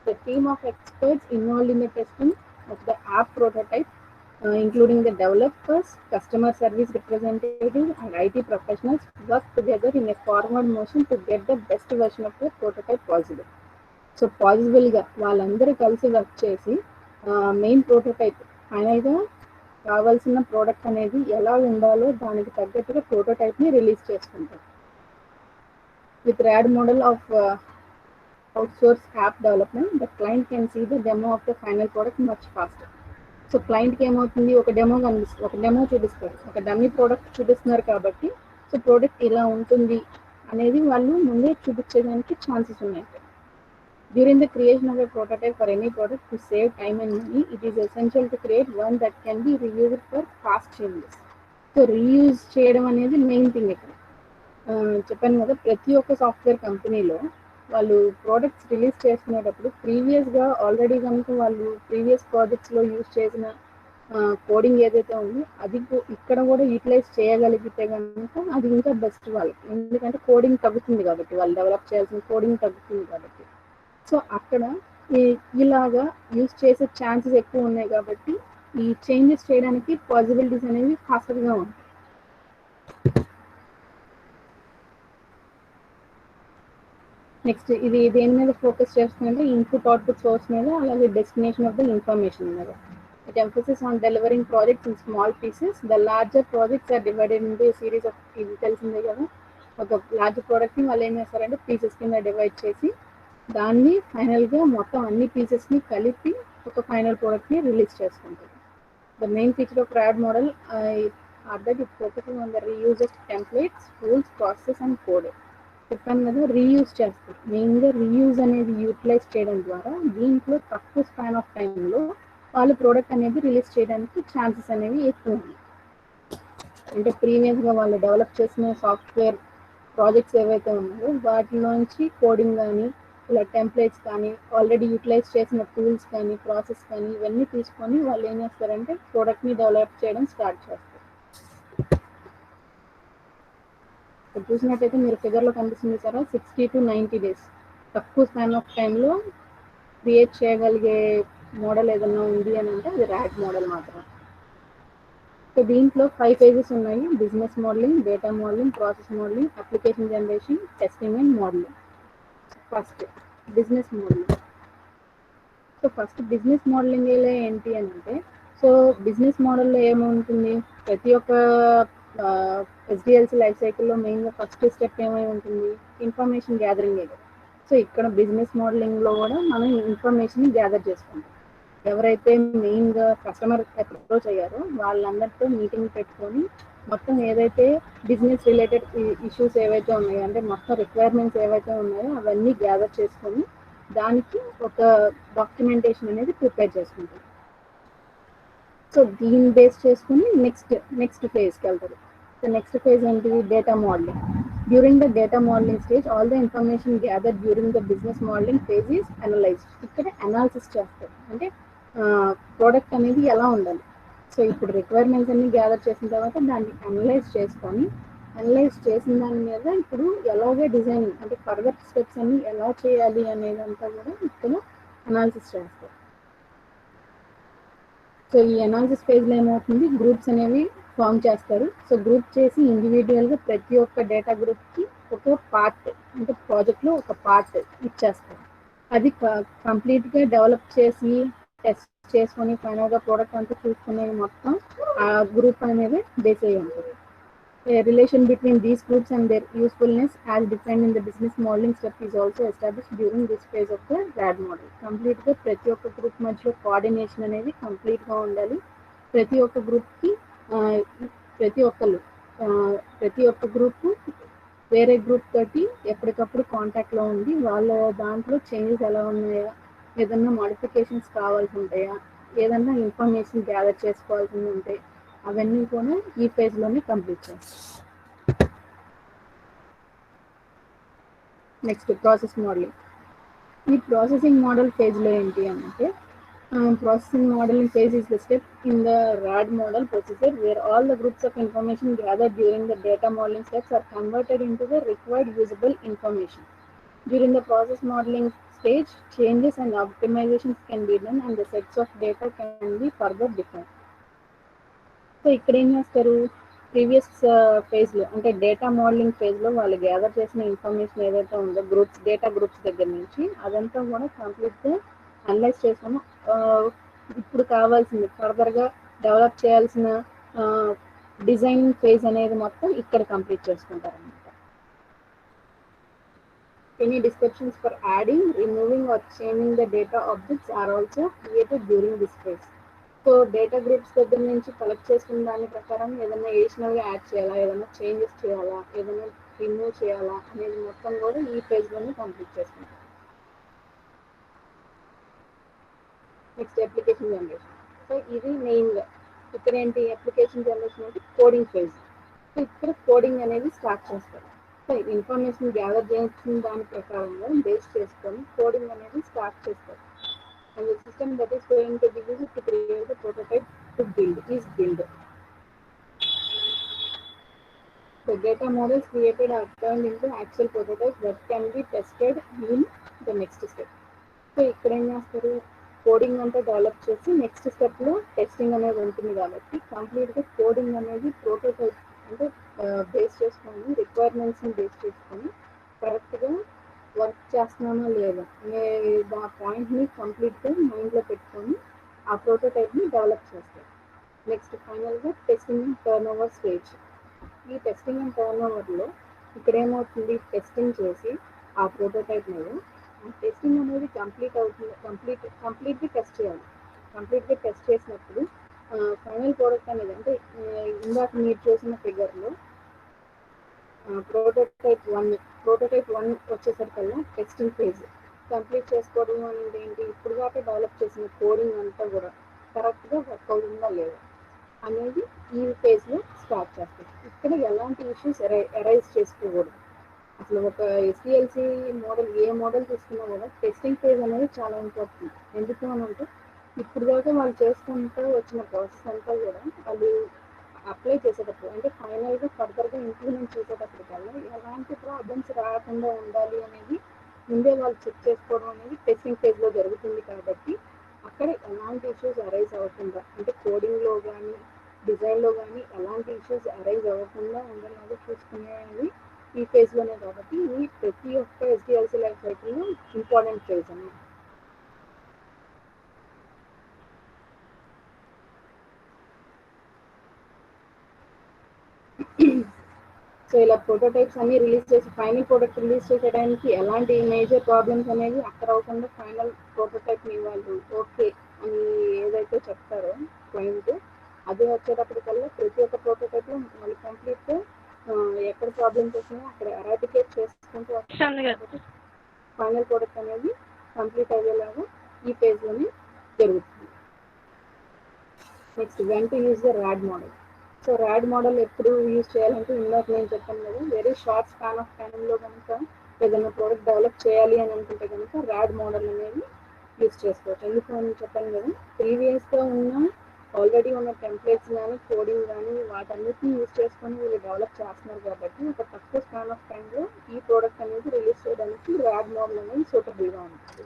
the team of experts involved in the testing of the app prototype including the developers, customer service representatives and IT professionals work together in a forward motion to get the best version of the prototype possible. So possible గా వాళ్ళందరూ కలిసి work చేసి main prototype ఫైనల్గా కావాల్సిన product అనేది ఎలా ఉండాలో దానికి తగ్గట్టుగా ప్రోటోటైప్ని రిలీజ్ చేసుకుంటారు. With RAD model of outsource app development, the client can see the demo of the final product much faster. So క్లయింట్కి ఏమవుతుంది, ఒక డెమో కనిపిస్తుంది, ఒక డెమో చూపిస్తారు, ఒక డమ్మీ ప్రోడక్ట్ చూపిస్తున్నారు కాబట్టి సో ప్రోడక్ట్ ఇలా ఉంటుంది అనేది వాళ్ళు ముందే చూపించేదానికి ఛాన్సెస్ ఉన్నాయి. During the creation of a prototype for any product to save time and money, it is essential to create one that can be reused for fast changes. So reuse చేయడం అనేది main thing ఇక్కడ. చెప్పాను కదా, ప్రతి ఒక్క software కంపెనీలో వాళ్ళు products release చేసుకునేటప్పుడు ప్రీవియస్గా ఆల్రెడీ కనుక వాళ్ళు ప్రీవియస్ ప్రాజెక్ట్స్లో యూజ్ చేసిన కోడింగ్ ఏదైతే ఉందో అది ఇక్కడ కూడా యూటిలైజ్ చేయగలిగితే కనుక అది ఇంకా బెస్ట్ వాళ్ళకి. ఎందుకంటే కోడింగ్ తగ్గుతుంది కాబట్టి, వాళ్ళు డెవలప్ చేయాల్సిన కోడింగ్ తగ్గుతుంది కాబట్టి. సో అక్కడ ఇలాగా యూజ్ చేసే ఛాన్సెస్ ఎక్కువ ఉన్నాయి కాబట్టి ఈ చేంజెస్ చేయడానికి పాసిబిలిటీస్ అనేవి ఫాస్ట్గా ఉంటాయి. నెక్స్ట్, ఇది దేని మీద ఫోకస్ చేస్తుందంటే ఇన్పుట్ అవుట్పుట్ సోర్స్ మీద, అలాగే డెస్టినేషన్ ఆఫ్ ద ఇన్ఫర్మేషన్ మీద. It emphasis on delivering projects in small pieces. The larger projects are divided into series of, ఇది తెలిసిందే కదా, ఒక లార్జ్ ప్రోడక్ట్ని వాళ్ళు ఏం చేస్తారంటే పీసెస్ కింద డివైడ్ చేసి దాన్ని ఫైనల్గా మొత్తం అన్ని పీసెస్ని కలిపి ఒక ఫైనల్ ప్రోడక్ట్ని రిలీజ్ చేసుకుంటారు. The main feature of RAD model that it focuses on the reuse of templates, tools, process and code. చెప్పాను కదా, రీయూజ్ చేస్తారు. మెయిన్గా రీయూజ్ అనేది యూటిలైజ్ చేయడం ద్వారా దీంట్లో తక్కువ స్పాన్ ఆఫ్ టైంలో వాళ్ళు ప్రోడక్ట్ అనేది రిలీజ్ చేయడానికి ఛాన్సెస్ అనేవి ఎక్కువ ఉన్నాయి. అంటే ప్రీవియస్గా వాళ్ళు డెవలప్ చేసిన సాఫ్ట్వేర్ ప్రాజెక్ట్స్ ఏవైతే ఉన్నాయో వాటిలోంచి కోడింగ్ కానీ ఇలా టెంప్లెట్స్ కానీ ఆల్రెడీ యూటిలైజ్ చేసిన టూల్స్ కానీ ప్రాసెస్ కానీ ఇవన్నీ తీసుకొని వాళ్ళు ఏం చేస్తారంటే ప్రోడక్ట్ని డెవలప్ చేయడం స్టార్ట్ చేస్తారు. ఇప్పుడు చూసినట్టయితే మీరు ఫిగర్లో కనిపిస్తుంది సారా, 60 to 90 days తక్కువ స్పాన్ ఆఫ్ టైంలో క్రియేట్ చేయగలిగే మోడల్ ఏదన్నా ఉంది అని అంటే అది RAD మోడల్ మాత్రం. సో దీంట్లో 5 phases ఉన్నాయి: business modelling, data modelling, process modelling, application generation, testing and modelling. First business modelling. So first business modelling ఏంటి అని అంటే, సో బిజినెస్ మోడల్లో ఏముంటుంది, ప్రతి ఒక్క SDLC లైఫ్ సైకిల్లో మెయిన్గా ఫస్ట్ స్టెప్ ఏమై ఉంటుంది, ఇన్ఫర్మేషన్ గ్యాదరింగ్. సో ఇక్కడ బిజినెస్ మోడలింగ్లో కూడా మనం ఇన్ఫర్మేషన్ గ్యాదర్ చేసుకుంటాం. ఎవరైతే మెయిన్గా కస్టమర్ అప్రోచ్ అయ్యారో వాళ్ళందరితో మీటింగ్ పెట్టుకొని మొత్తం ఏదైతే బిజినెస్ రిలేటెడ్ ఇష్యూస్ ఏవైతే ఉన్నాయో, అంటే మొత్తం రిక్వైర్మెంట్స్ ఏవైతే ఉన్నాయో అవన్నీ గ్యాదర్ చేసుకొని దానికి ఒక డాక్యుమెంటేషన్ అనేది ప్రిపేర్ చేసుకుంటారు. సో దీన్ని బేస్ చేసుకుని నెక్స్ట్ ఫేజ్కి వెళ్తారు. సో నెక్స్ట్ ఫేజ్ ఏంటి, data modelling. During the data modelling stage all the information gather during the business modelling phase is analyse. ఇక్కడ అనాలిసిస్ చేస్తారు, అంటే ప్రోడక్ట్ అనేది ఎలా ఉండాలి. సో ఇప్పుడు రిక్వైర్మెంట్స్ అన్ని గ్యాదర్ చేసిన తర్వాత దాన్ని అనలైజ్ చేసిన దాని మీద ఇప్పుడు ఎలాగే డిజైనింగ్, అంటే ఫర్దర్ స్టెప్స్ అన్ని ఎలా చేయాలి అనేదంతా కూడా ఇక్కడ అనాలిసిస్ చేస్తారు. సో ఈ అనాలిసిస్ ఫేజ్లో ఏమవుతుంది, గ్రూప్స్ అనేవి ఫామ్ చేస్తారు. సో గ్రూప్ చేసి ఇండివిజువల్గా ప్రతి ఒక్క డేటా గ్రూప్కి ఒక పార్ట్, అంటే ప్రాజెక్ట్లో ఒక పార్ట్ ఇచ్చేస్తారు. అది కంప్లీట్గా డెవలప్ చేసి టెస్ట్ చేసుకొని ఫైనల్గా ప్రోడక్ట్ అంతా చూసుకునేది మొత్తం ఆ గ్రూప్ అనేది బేస్ అయ్యి ఉంటుంది. Relation between these groups and their usefulness as defined in the business modelling step is also establish during this phase of the RAD model. కంప్లీట్గా ప్రతి ఒక్క గ్రూప్ మధ్యలో కోఆర్డినేషన్ అనేది కంప్లీట్గా ఉండాలి. ప్రతి ఒక్క గ్రూప్కి ప్రతి ఒక్క గ్రూప్ వేరే గ్రూప్ తోటి ఎప్పటికప్పుడు కాంటాక్ట్లో ఉండి వాళ్ళ దాంట్లో చేంజెస్ ఎలా ఉన్నాయా, ఏదన్నా మోడిఫికేషన్స్ కావాల్సి ఉంటాయా, ఏదన్నా ఇన్ఫర్మేషన్ గ్యాదర్ చేసుకోవాల్సి ఉంటే అవన్నీ కూడా ఈ ఫేజ్లోనే కంప్లీట్ చేస్తాం. Next process modelling. ఈ ప్రాసెసింగ్ మోడల్ ఫేజ్లో ఏంటి అంటే, processing modeling phase is the step in the RAD model procedure where all the groups of information gathered during the data modeling steps are converted into the required usable information. During the process modeling stage, changes and optimizations can be done and the sets of data can be further defined. So ఇక్కడ ఏం చేస్తారు, previous ఫేజ్లో అంటే data modelling ఫేజ్లో వాళ్ళు gather చేసిన information ఏదైతే ఉందో డేటా గ్రూప్స్ దగ్గర నుంచి అదంతా కూడా కంప్లీట్గా అనలైజ్ చేసుకుని ఇప్పుడు కావాల్సింది ఫర్దర్గా డెవలప్ చేయాల్సిన డిజైన్ ఫేజ్ అనేది మొత్తం ఇక్కడ కంప్లీట్ చేసుకుంటారు అనమాట. Any descriptions for adding, removing or changing the data objects are also created during this phase. So data groups దగ్గర నుంచి కలెక్ట్ చేసుకున్న దాని ప్రకారం ఏదైనా ఎడిషనల్గా యాడ్ చేయాలా, ఏదైనా చేంజెస్ చేయాలా, ఏదైనా రిమూవ్ చేయాలా అనేది మొత్తం కూడా ఈ ఫేజ్లోనే కంప్లీట్ చేసుకుంటాం. Next application generation. సో ఇది మెయిన్గా ఇక్కడ ఏంటి, అప్లికేషన్ జనరేషన్ అంటే కోడింగ్ ఫేజ్. సో ఇక్కడ కోడింగ్ అనేది స్టార్ట్ చేస్తారు. సో ఇన్ఫర్మేషన్ గ్యాదర్ చేసిన దాని ప్రకారంగా బేస్ చేసుకొని కోడింగ్ అనేది స్టార్ట్ చేస్తారు. And the system that is going to be used to create the prototype to build is build. The data models created are turned into actual prototypes that can be tested in the next step. So ఇక్కడ ఏం చేస్తారు, coding అంతా develop చేసి next స్టెప్లో testing అనేది ఉంటుంది కాబట్టి కంప్లీట్గా కోడింగ్ అనేది ప్రోటోటైప్ అంటే బేస్ చేసుకొని రిక్వైర్మెంట్స్ని బేస్ చేసుకొని కరెక్ట్గా వర్క్ చేస్తున్నామా లేదా అనే ఆ పాయింట్ని కంప్లీట్గా మైండ్లో పెట్టుకొని ఆ ప్రోటోటైప్ని డెవలప్ చేస్తారు. నెక్స్ట్ ఫైనల్గా testing and turn over stage. ఈ టెస్టింగ్ అండ్ టర్న్ ఓవర్లో ఇక్కడ ఏమవుతుంది, టెస్టింగ్ చేసి ఆ ప్రోటోటైప్ మీద టెస్టింగ్ అనేది కంప్లీట్ అవుతుంది, కంప్లీట్గా టెస్ట్ చేయాలి. కంప్లీట్గా టెస్ట్ చేసినప్పుడు ఫైనల్ ప్రోడక్ట్ అనేది అంటే ఇందాక మీరు చూసిన ఫిగర్లో ప్రోటోటైప్ వన్ వచ్చేసరికల్లా టెస్టింగ్ ఫేజ్ కంప్లీట్ చేసుకోవడం అనేది ఏంటి, ఇప్పుడు దాకా డెవలప్ చేసిన కోడింగ్ అంతా కూడా కరెక్ట్గా వర్క్ అవుతుందా లేదా అనేది ఈ ఫేజ్లో స్టార్ట్ చేస్తారు. ఇక్కడ ఎలాంటి ఇష్యూస్ అరైజ్ చేసుకోకూడదు. అసలు ఒక ఎస్డిఎల్సి మోడల్ ఏ మోడల్ తీసుకున్నా కూడా టెస్టింగ్ ఫేజ్ అనేది చాలా ఇంపార్టెంట్. ఎందుకు అని అంటే ఇప్పుడు దాకా వాళ్ళు చేసుకుంటూ వచ్చిన ప్రాసెస్ అంతా కూడా వాళ్ళు అప్లై చేసేటప్పుడు అంటే ఫైనల్గా ఫర్దర్గా ఇంప్లిమెంట్ చేసేటప్పటికల్లా ఎలాంటి ప్రాబ్లమ్స్ రాకుండా ఉండాలి అనేది ముందే వాళ్ళు చెక్ చేసుకోవడం అనేది టెస్టింగ్ ఫేజ్లో జరుగుతుంది. కాబట్టి అక్కడ ఎలాంటి ఇష్యూస్ అరైజ్ అవ్వకుండా అంటే కోడింగ్లో కానీ డిజైన్లో కానీ ఎలాంటి ఇష్యూస్ అరైజ్ అవ్వకుండా ఉండేలాగా చూసుకునేది ఈ ఫేజ్లోనే. కాబట్టి ఈ ప్రతి ఒక్క ఎస్డిఎల్సి లైఫ్ సైకిల్లో ఇంపార్టెంట్ ఫేజ్ అన్నమాట. సో ఇలా ప్రోటోటైప్స్ అన్ని రిలీజ్ చేసి ఫైనల్ ప్రోడక్ట్ రిలీజ్ చేసేయడానికి ఎలాంటి మేజర్ ప్రాబ్లమ్స్ అనేవి అక్కడ అవ్వకుండా ఫైనల్ ప్రోటోటైప్ని వాళ్ళు ఓకే అని ఏదైతే చెప్తారో క్లయింట్ అది వచ్చేటప్పటికల్లా ప్రతి ఒక్క ప్రోటోటైప్లో వాళ్ళు కంప్లీట్గా ఎక్కడ ప్రాబ్లమ్స్ వస్తున్నాయో అక్కడ ఎరాడికేట్ చేసుకుంటూ వస్తుంది. కాబట్టి ఫైనల్ ప్రోడక్ట్ అనేది కంప్లీట్ అయ్యేలాగా ఈ ఫేజ్లోనే జరుగుతుంది. Next when to use the rat model. So rat model ఎప్పుడు యూజ్ చేయాలంటే ఇందాక నేను చెప్పాను కదా, వెరీ షార్ట్ స్పాన్ ఆఫ్ టైంలో కనుక ఏదైనా ప్రోడక్ట్ డెవలప్ చేయాలి అని అనుకుంటే కనుక ర్యాడ్ మోడల్ అనేది యూజ్ చేసుకోవచ్చు. ఎందుకు అని చెప్పాను కదా, ప్రీవియస్గా ఆల్రెడీ ఉన్న టెంప్లెట్స్ కానీ కోడింగ్ కానీ వాటన్నిటిని యూజ్ చేసుకొని వీళ్ళు డెవలప్ చేస్తున్నారు. కాబట్టి ఒక తక్కువ స్పాన్ ఆఫ్ టైంలో ఈ ప్రోడక్ట్ అనేది రిలీజ్ చేయడానికి ర్యాడ్ మోడల్ అనేది సూటబుల్గా ఉంటుంది.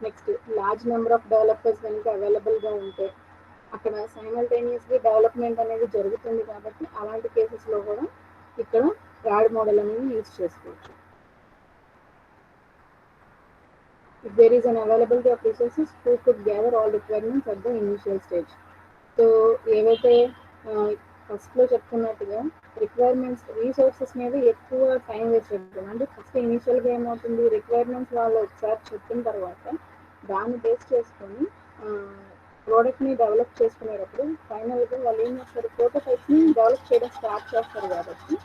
Next large number of developers కనుక అవైలబుల్గా ఉంటే అక్కడ సైమల్టేనియస్లీ డెవలప్మెంట్ అనేది జరుగుతుంది. కాబట్టి అలాంటి కేసెస్లో కూడా ఇక్కడ ర్యాడ్ మోడల్ అనేది యూజ్ చేసుకోవచ్చు. If there is an availability of resources who could gather all requirements at the initial stage. So ఏవైతే ఫస్ట్లో చెప్పుకున్నట్టుగా రిక్వైర్మెంట్స్ రీసోర్సెస్ మీద ఎక్కువ టైం వేస్ట్ అవుతుంది. అంటే ఫస్ట్ ఇనిషియల్గా ఏమవుతుంది, రిక్వైర్మెంట్స్ వాళ్ళు ఒకసారి చెప్పిన తర్వాత దాన్ని బేస్ చేసుకొని ప్రోడక్ట్ని డెవలప్ చేసుకునేటప్పుడు ఫైనల్గా వాళ్ళు ఏం చేస్తారు, ప్రోటోటైప్ని డెవలప్ చేయడం స్టార్ట్ చేస్తారు. కాబట్టి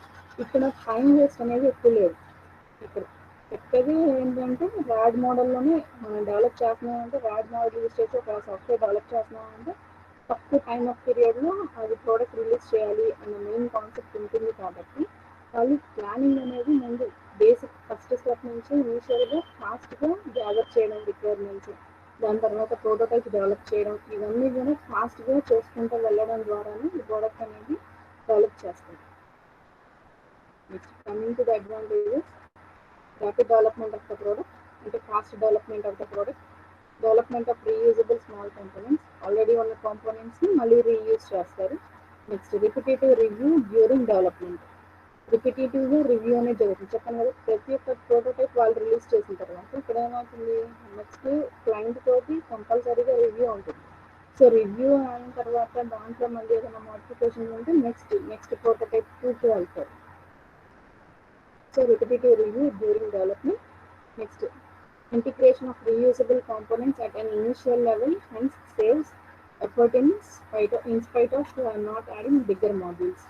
ఇక్కడ టైం వేస్ట్ అనేది ఎక్కువ లేదు. ఇక్కడ చెప్పేది ఏంటంటే ర్యాడ్ మోడల్లోనే మనం డెవలప్ చేస్తున్నామంటే ర్యాడ్ మోడల్ యూజ్ చేసి ఒక సాఫ్ట్వేర్ డెవలప్ చేస్తున్నామంటే తక్కువ టైం ఆఫ్ పీరియడ్లో అది ప్రోడక్ట్ రిలీజ్ చేయాలి అన్న మెయిన్ కాన్సెప్ట్ ఉంటుంది. కాబట్టి వాళ్ళు ప్లానింగ్ అనేది ముందు బేసిక్ ఫస్ట్ స్టెప్ నుంచి ఇనిషియల్గా ఫాస్ట్గా గ్యాదర్ చేయడం రిక్వైర్మెంట్స్, దాని తర్వాత ప్రోటోటైప్ డెవలప్ చేయడం, ఇవన్నీ కూడా ఫాస్ట్గా చేసుకుంటూ వెళ్ళడం ద్వారానే ఈ ప్రోడక్ట్ అనేది డెవలప్ చేస్తారు. Next coming to the advantages, rapid development of the product, అంటే fast development of the product, development of reusable small components, already ఉన్న components ని మళ్ళీ రీయూజ్ చేస్తారు. Next repetitive review during development, రిపిటేటివ్గా రివ్యూ అనేది జరుగుతుంది. చెప్పాను కదా, ప్రతి ఒక్క ప్రోటోటైప్ వాళ్ళు రిలీజ్ చేసిన తర్వాత ఇక్కడ ఏమవుతుంది, నెక్స్ట్ క్లయింట్ తోటి కంపల్సరీగా రివ్యూ ఉంటుంది. సో రివ్యూ అయిన తర్వాత దాంట్లో మళ్ళీ ఏదైనా మోడిఫికేషన్ ఉంటే నెక్స్ట్ ప్రోటోటైప్ 2కి వెళ్తారు. So repetitive review during development. Next, integration of reusable components at an initial level hence saves effort in spite of not adding bigger modules.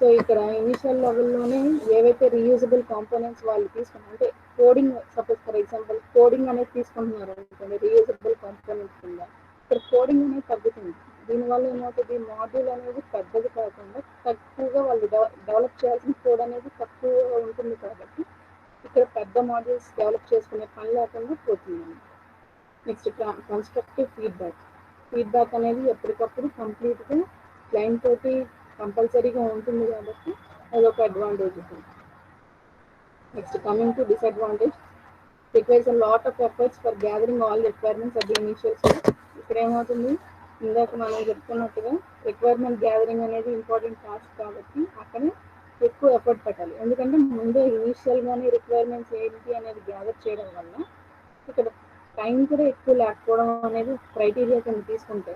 So ఇక్కడ ఇనిషియల్ లెవెల్లోనే ఏవైతే రీయూజబుల్ కాంపోనెంట్స్ వాళ్ళు తీసుకున్నారు, అంటే coding suppose for example coding అనేది తీసుకుంటున్నారు అనుకోండి, reusable components కింద ఇక్కడ కోడింగ్ అనేది తగ్గుతుంది. దీనివల్ల ఏమవుతుంది, మాడ్యూల్ అనేది పెద్దది కాకుండా తక్కువగా వాళ్ళు డెవలప్ చేయాల్సిన కోడ్ అనేది తక్కువగా ఉంటుంది. కాబట్టి ఇక్కడ పెద్ద మాడ్యూల్స్ డెవలప్ చేసుకునే పని లేకుండా పోతుంది. నెక్స్ట్ కన్స్ట్రక్టివ్ ఫీడ్బ్యాక్ అనేది ఎప్పటికప్పుడు కంప్లీట్గా క్లయింట్ తోటి కంపల్సరీగా ఉంటుంది. కాబట్టి అదొక అడ్వాంటేజ్ ఉంటుంది. Next coming to disadvantage, requires a lot of efforts for gathering all requirements at the initial stage. ఇక్కడ ఏమవుతుంది, ఇందాక మనం చెప్పుకున్నట్టుగా రిక్వైర్మెంట్ గ్యాదరింగ్ అనేది ఇంపార్టెంట్ టాస్క్. కాబట్టి అక్కడ ఎక్కువ ఎఫర్ట్ పెట్టాలి. ఎందుకంటే ముందే ఇనిషియల్గానే రిక్వైర్మెంట్స్ ఏంటి అనేది గ్యాదర్ చేయడం వల్ల ఇక్కడ టైం కూడా ఎక్కువ లేకపోవడం అనేది క్రైటీరియా కింద తీసుకుంటే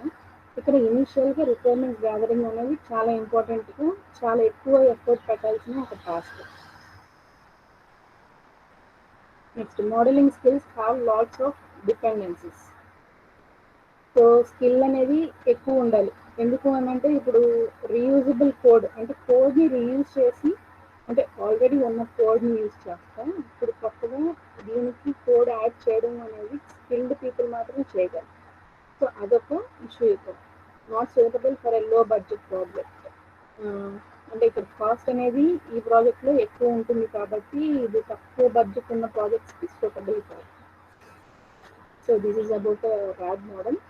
ఇక్కడ ఇనిషియల్గా రిక్వైర్మెంట్స్ గ్యాదరింగ్ అనేది చాలా ఇంపార్టెంట్గా చాలా ఎక్కువ ఎఫర్ట్ పెట్టాల్సిన ఒక task. Next modelling skills have lots of dependencies. So skill అనేది ఎక్కువ ఉండాలి. ఎందుకు అని అంటే ఇప్పుడు రీయూజబుల్ కోడ్ అంటే కోడ్ని రీయూజ్ చేసి అంటే ఆల్రెడీ ఉన్న కోడ్ని యూజ్ చేస్తాం. ఇప్పుడు కొత్తగా దీనికి కోడ్ యాడ్ చేయడం అనేది స్కిల్డ్ పీపుల్ మాత్రమే చేయగలరు. సో అదొక ఇష్యూ ఎక్కువ. నాట్ సూటబుల్ ఫర్ ఎ లో బడ్జెట్ ప్రాజెక్ట్. అంటే ఇక్కడ కాస్ట్ అనేది ఈ ప్రాజెక్ట్లో ఎక్కువ ఉంటుంది కాబట్టి ఇది తక్కువ బడ్జెట్ ఉన్న ప్రాజెక్ట్స్కి సూటబుల్ కాదు. So this is about RAG model.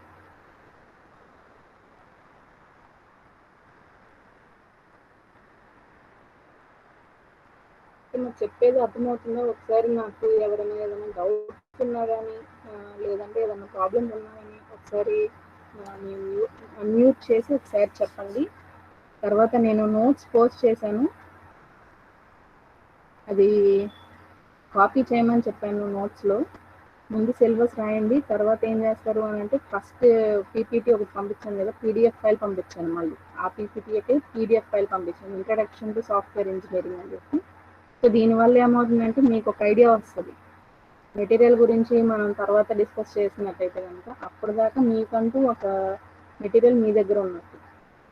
నాకు చెప్పేది అర్థమవుతుందో ఒకసారి నాకు ఎవరైనా ఏదైనా డౌట్స్ ఉన్నా కానీ లేదంటే ఏదైనా ప్రాబ్లమ్ ఉన్నా కానీ ఒకసారి మ్యూట్ చేసి ఒకసారి చెప్పండి. తర్వాత నేను నోట్స్ పోస్ట్ చేశాను, అది కాపీ చేయమని చెప్పాను. నోట్స్లో ముందు సిలబస్ రాయండి, తర్వాత ఏం చేస్తారు అని అంటే ఫస్ట్ పీపీటీ ఒకటి పంపించాను కదా, పీడిఎఫ్ ఫైల్ పంపించాను. మళ్ళీ ఆ పీపీటీకి పీడిఎఫ్ ఫైల్ పంపించాను, ఇంట్రడక్షన్ టు సాఫ్ట్వేర్ ఇంజనీరింగ్ అని చెప్పి. సో దీనివల్ల ఏమవుతుందంటే మీకు ఒక ఐడియా వస్తుంది మెటీరియల్ గురించి. మనం తర్వాత డిస్కస్ చేసినట్టయితే కనుక అప్పుడు దాకా మీకంటూ ఒక మెటీరియల్ మీ దగ్గర ఉన్నట్టు.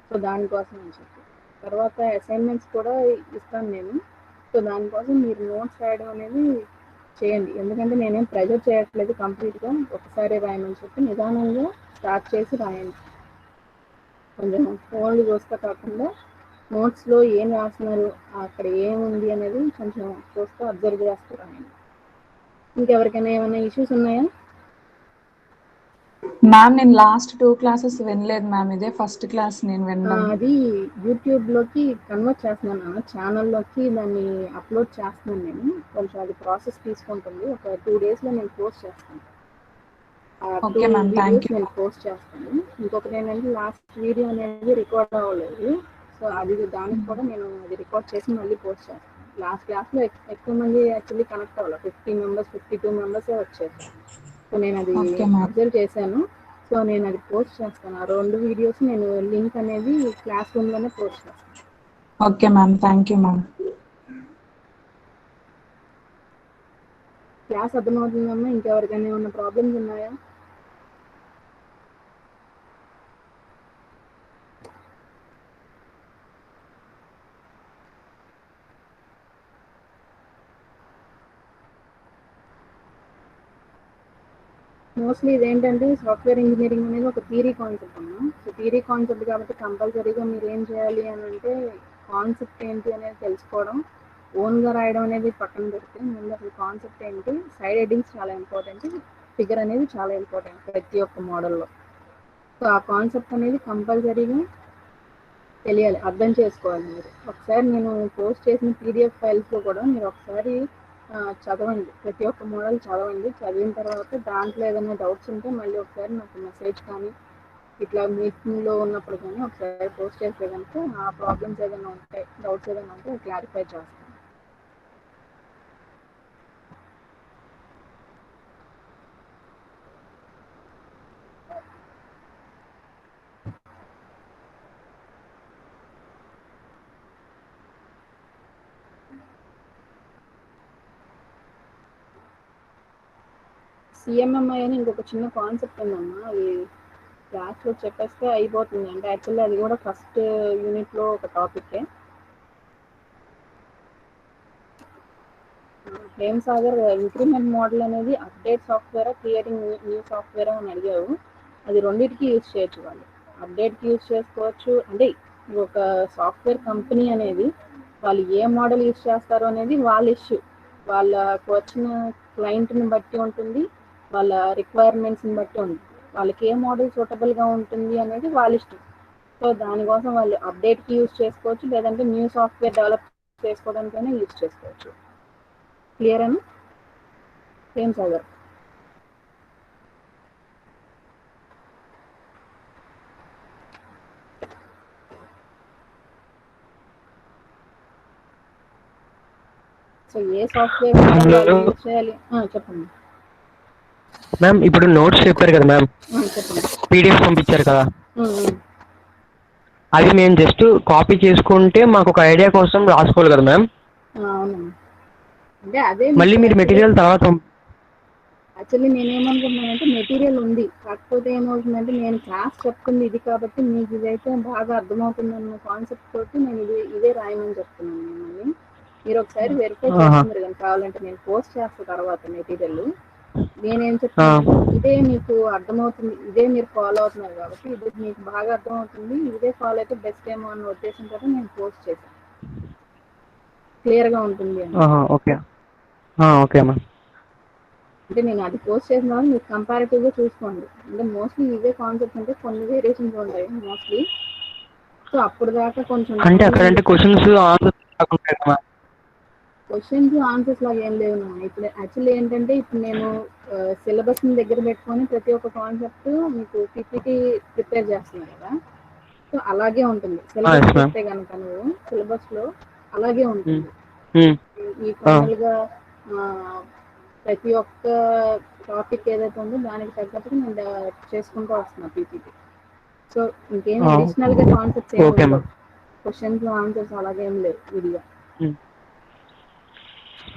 సో దానికోసం అని చెప్పి తర్వాత అసైన్మెంట్స్ కూడా ఇస్తాను నేను. సో దానికోసం మీరు నోట్స్ రాయడం అనేది చేయండి. ఎందుకంటే నేనేం ప్రెజర్ చేయట్లేదు, కంప్లీట్గా ఒకసారి రాయమని చెప్పి నిదానంగా స్టార్ట్ చేసి రాయండి. కొంచెం ఫోన్లు చూస్తే కాకుండా నోట్స్లో ఏం రాస్తున్నారు, అక్కడ ఏముంది అనేది కొంచెం చూస్తూ అబ్జర్వ్ చేస్తూ రాయండి. ఇంకెవరికైనా ఏమైనా ఇష్యూస్ ఉన్నాయా? మ్యామ్ నేను లాస్ట్ 2 క్లాసెస్ వినలేదు మ్యామ్, ఇదే ఫస్ట్ క్లాస్ నేను విన్నాను. అది యూట్యూబ్లోకి కన్వర్ట్ చేస్తున్నాను, ఛానల్లోకి దాన్ని అప్లోడ్ చేస్తున్నాను నేను. కొంచెం అది ప్రాసెస్ తీసుకుంటుంది, ఒక 2 daysలో నేను పోస్ట్ చేస్తాను. Okay ma'am, thank you. నేను పోస్ట్ చేస్తాను. ఇంకొకటి ఏంటంటే లాస్ట్ వీడియో అనేది రికార్డ్ అవ్వలేదు, సో అది దానికి కూడా నేను అది రికార్డ్ చేసి మళ్ళీ పోస్ట్ చేస్తాను. లాస్ట్ క్లాస్లో ఎక్కువ మంది యాక్చువల్లీ కనెక్ట్ అవ్వాలి, 50 members 52 members వచ్చేది. సో నేను అది అబ్జర్వ్ చేశాను. సో నేను అది పోస్ట్ చేస్తాను. ఆ 2 వీడియోస్ నేను లింక్ అనేది క్లాస్ రూమ్లోనే పోస్ట్ చేస్తాను. Okay ma'am, thank you ma'am. Class అర్థమవుతుందమ్మా? ఇంకెవరికైనా ఏమైనా ప్రాబ్లమ్స్ ఉన్నాయా? మోస్ట్లీ ఇదేంటంటే సాఫ్ట్వేర్ ఇంజనీరింగ్ అనేది ఒక థియరీ కాన్సెప్ట్ అమ్మా. సో థియరీ కాన్సెప్ట్ కాబట్టి కంపల్సరీగా మీరు ఏం చేయాలి అని అంటే కాన్సెప్ట్ ఏంటి అనేది తెలుసుకోవడం, ఓన్గా రాయడం అనేది పక్కన పెడితే ముందు అసలు కాన్సెప్ట్ ఏంటి, సైడ్ హెడ్డింగ్స్ చాలా ఇంపార్టెంట్, ఫిగర్ అనేది చాలా ఇంపార్టెంట్ ప్రతి ఒక్క మోడల్లో. సో ఆ కాన్సెప్ట్ అనేది కంపల్సరీగా తెలియాలి, అర్థం చేసుకోవాలి మీరు. ఒకసారి నేను పోస్ట్ చేసిన పీడిఎఫ్ ఫైల్స్లో కూడా మీరు ఒకసారి చదవండి, ప్రతి ఒక్క మోడల్ చదవండి. చదివిన తర్వాత దాంట్లో ఏదైనా డౌట్స్ ఉంటే మళ్ళీ ఒకసారి నాకు మెసేజ్ కానీ ఇట్లా మీటింగ్లో ఉన్నప్పుడు కానీ ఒకసారి పోస్ట్ చేస్తే కనుక ఆ ప్రాబ్లమ్స్ ఏదైనా ఉంటాయి, డౌట్స్ ఏదైనా ఉంటే క్లారిఫై చేస్తాను. సిఎంఎంఐ అని ఇంకొక చిన్న కాన్సెప్ట్ ఉందమ్మా, అది క్లాస్లో చెప్పేస్తే అయిపోతుంది. అంటే యాక్చువల్లీ అది కూడా ఫస్ట్ యూనిట్లో ఒక టాపికే. హేమ్ సాగర్ ఇంక్రిమెంట్ మోడల్ అనేది update software creating new software అని అడిగారు. అది రెండింటికి యూజ్ చేయొచ్చు. వాళ్ళు అప్డేట్కి యూజ్ చేసుకోవచ్చు. అంటే ఒక సాఫ్ట్వేర్ కంపెనీ అనేది వాళ్ళు ఏ మోడల్ యూజ్ చేస్తారో అనేది వాళ్ళ ఇష్యూ, వాళ్ళకు వచ్చిన క్లయింట్ని బట్టి ఉంటుంది, వాళ్ళ రిక్వైర్మెంట్స్ని బట్టి ఉంటుంది. వాళ్ళకి ఏ మోడల్ సూటబుల్గా ఉంటుంది అనేది వాళ్ళ ఇష్టం. సో దానికోసం వాళ్ళు అప్డేట్కి యూజ్ చేసుకోవచ్చు, లేదంటే న్యూ సాఫ్ట్వేర్ డెవలప్ చేసుకోవడానికైనా యూజ్ చేసుకోవచ్చు. క్లియర్ అని ఏం సాగర్? సో ఏ సాఫ్ట్వేర్ యూజ్ చేయాలి చెప్పండి మ్యామ్. ఇప్పుడు నోట్స్ చెప్పారు కదా మ్యామ్, చెప్పండి. పీడిఎఫ్ పంపించారు కదా, అవి మేము జస్ట్ కాపీ చేసుకుంటే మాకు ఒక ఐడియా కోసం రాసుకోవాలి కదా మ్యామ్. అవునమ్మా. అంటే అదే మళ్ళీ మీరు మెటీరియల్ తర్వాత యాక్చువల్లీ నేనేమనుకుంటున్నానంటే మెటీరియల్ ఉంది, కాకపోతే ఏమవుతుందంటే నేను క్లాస్ చెప్తుంది ఇది కాబట్టి మీకు ఇదైతే బాగా అర్థమవుతుందన్న కాన్సెప్ట్ తోటి నేను ఇదే రాయమని చెప్తున్నాను మిమ్మల్ని. మీరు ఒకసారి వెరిఫై చేసుకుందరు కానీ కావాలంటే నేను పోస్ట్ చేస్తాను తర్వాత మెటీరియల్. నేనేం చెప్తాను, ఇదే మీకు అర్థమవుతుంది, ఇదే మీరు ఫాలో అవుతున్నారు కాబట్టి ఇది మీకు బాగా అర్థమవుతుంది, ఇదే ఫాలో అయితే బెస్ట్ ఏమో అన్న ఉద్దేశంతో నేను పోస్ట్ చేశాను, క్లియర్గా ఉంటుంది అని. Okay okay ma'am. అంటే నేను అది పోస్ట్ చేసిన మీరు కంపారిటివ్గా చూసుకోండి. అంటే మోస్ట్లీ ఇవే కాన్సెప్ట్స్ అంటే కొన్ని వేరియేషన్స్ ఉంటాయి మోస్ట్లీ. సో అప్పుడు దాకా కొంచెం అంటే అక్కడ క్వశ్చన్స్ ఆన్సర్స్ లాగా ఏం లేవు నా. ఇప్పుడు యాక్చువల్లీ ఏంటంటే ఇప్పుడు నేను సిలబస్ని దగ్గర పెట్టుకొని ప్రతి ఒక్క కాన్సెప్ట్ మీకు పిపిటి ప్రిపేర్ చేస్తున్నాను కదా. సో అలాగే ఉంటుంది సిలబస్ చూస్తే కనుక నువ్వు సిలబస్లో అలాగే ఉంటుంది. ఈ ఫైనల్గా ప్రతి ఒక్క టాపిక్ ఏదైతే ఉందో దానికి తగ్గట్టుగా నేను చేసుకుంటూ వస్తున్నా పీపీటీ. సో ఇంకేం అడిషనల్గా కాన్సెప్ట్స్ ఏమి లేవు, క్వశ్చన్స్ ఆన్సర్స్ అలాగేం లేవు విడిగా.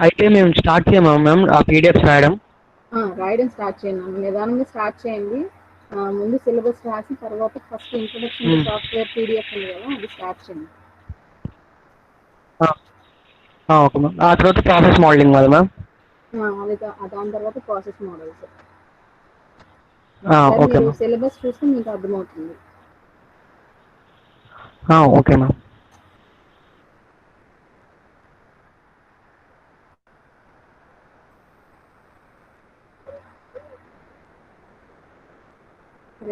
అయితే మేము స్టార్ట్ చేయమా మ్యామ్ ఆ పీడిఎఫ్స్ రాయడం స్టార్ట్ చేయండి, నిదానంగా స్టార్ట్ చేయండి. ముందు సిలబస్ రాసి తర్వాత first introduction to software PDF ఉంది కదా అది స్టార్ట్ చేయండి. Okay ma'am. ఆ తర్వాత ప్రాసెస్ మోడలింగ్ కదా మ్యామ్. అది దాని తర్వాత ప్రాసెస్ మోడల్స్. ఓకే మీరు మ్యామ్. సిలబస్ చూస్తే మీకు అర్థమవుతుంది. Okay ma'am.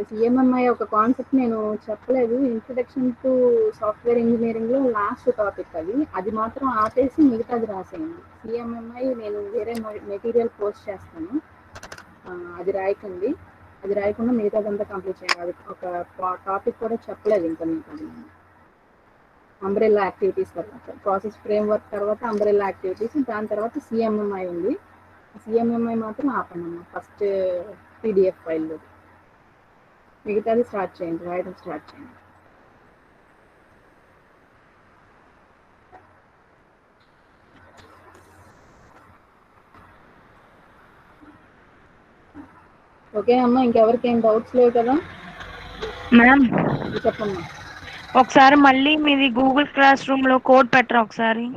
సిఎంఎంఐ ఒక కాన్సెప్ట్ నేను చెప్పలేదు, ఇంట్రొడక్షన్ టు సాఫ్ట్వేర్ ఇంజనీరింగ్లో లాస్ట్ టాపిక్ అది మాత్రం ఆపేసి మిగతాది రాసేయండి. సిఎంఎంఐ నేను వేరే మెటీరియల్ పోస్ట్ చేస్తాను, అది రాయకండి. అది రాయకుండా మిగతాదంతా కంప్లీట్ చేయాలి. అది ఒక టాపిక్ కూడా చెప్పలేదు ఇంకా మీకు. అది అంబ్రెల్లా యాక్టివిటీస్ తర్వాత ప్రాసెస్ ఫ్రేమ్వర్క్ తర్వాత అంబ్రెల్లా యాక్టివిటీస్, దాని తర్వాత సిఎంఎంఐ ఉంది. సిఎంఎంఐ మాత్రం ఆపండి ఫస్ట్ పీడిఎఫ్ ఫైల్లో. మిగతాది స్టార్ట్ చేయండి, రాయడం స్టార్ట్ చేయండి. ఓకే అమ్మా, ఇంకెవరికి ఏం డౌట్స్ లేవు కదా? మ్యామ్ చెప్పమ్మా. ఒకసారి మళ్ళీ మీది గూగుల్ క్లాస్ రూమ్ లో కోడ్ పెట్టరా ఒకసారి?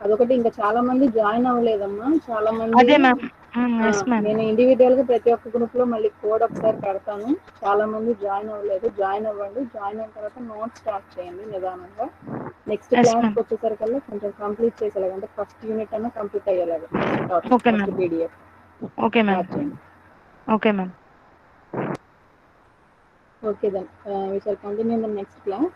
అదొకటి. ఇంకా చాలా మంది జాయిన్ అవ్వలేదమ్మా, చాలా మంది. అదే మ్యామ్. నేను ఇండివిజువల్ గా ప్రతి ఒక్క గ్రూప్ లో మళ్ళీ కోడ్ ఒకసారి పెడతాను. చాలా మంది జాయిన్ అవ్వలేదు, జాయిన్ అవ్వండి. జాయిన్ అయిన తర్వాత నోట్స్ స్టార్ట్ చేయండి నిదానంగా. నెక్స్ట్ క్లాస్కి వచ్చేసరికల్లా కొంచెం కంప్లీట్ చేసేలాగా, అంటే ఫస్ట్ యూనిట్ అన్న కంప్లీట్ అయ్యేలాగా first PDF. Okay ma'am. Okay ma'am. Okay then, we shall continue in the next class.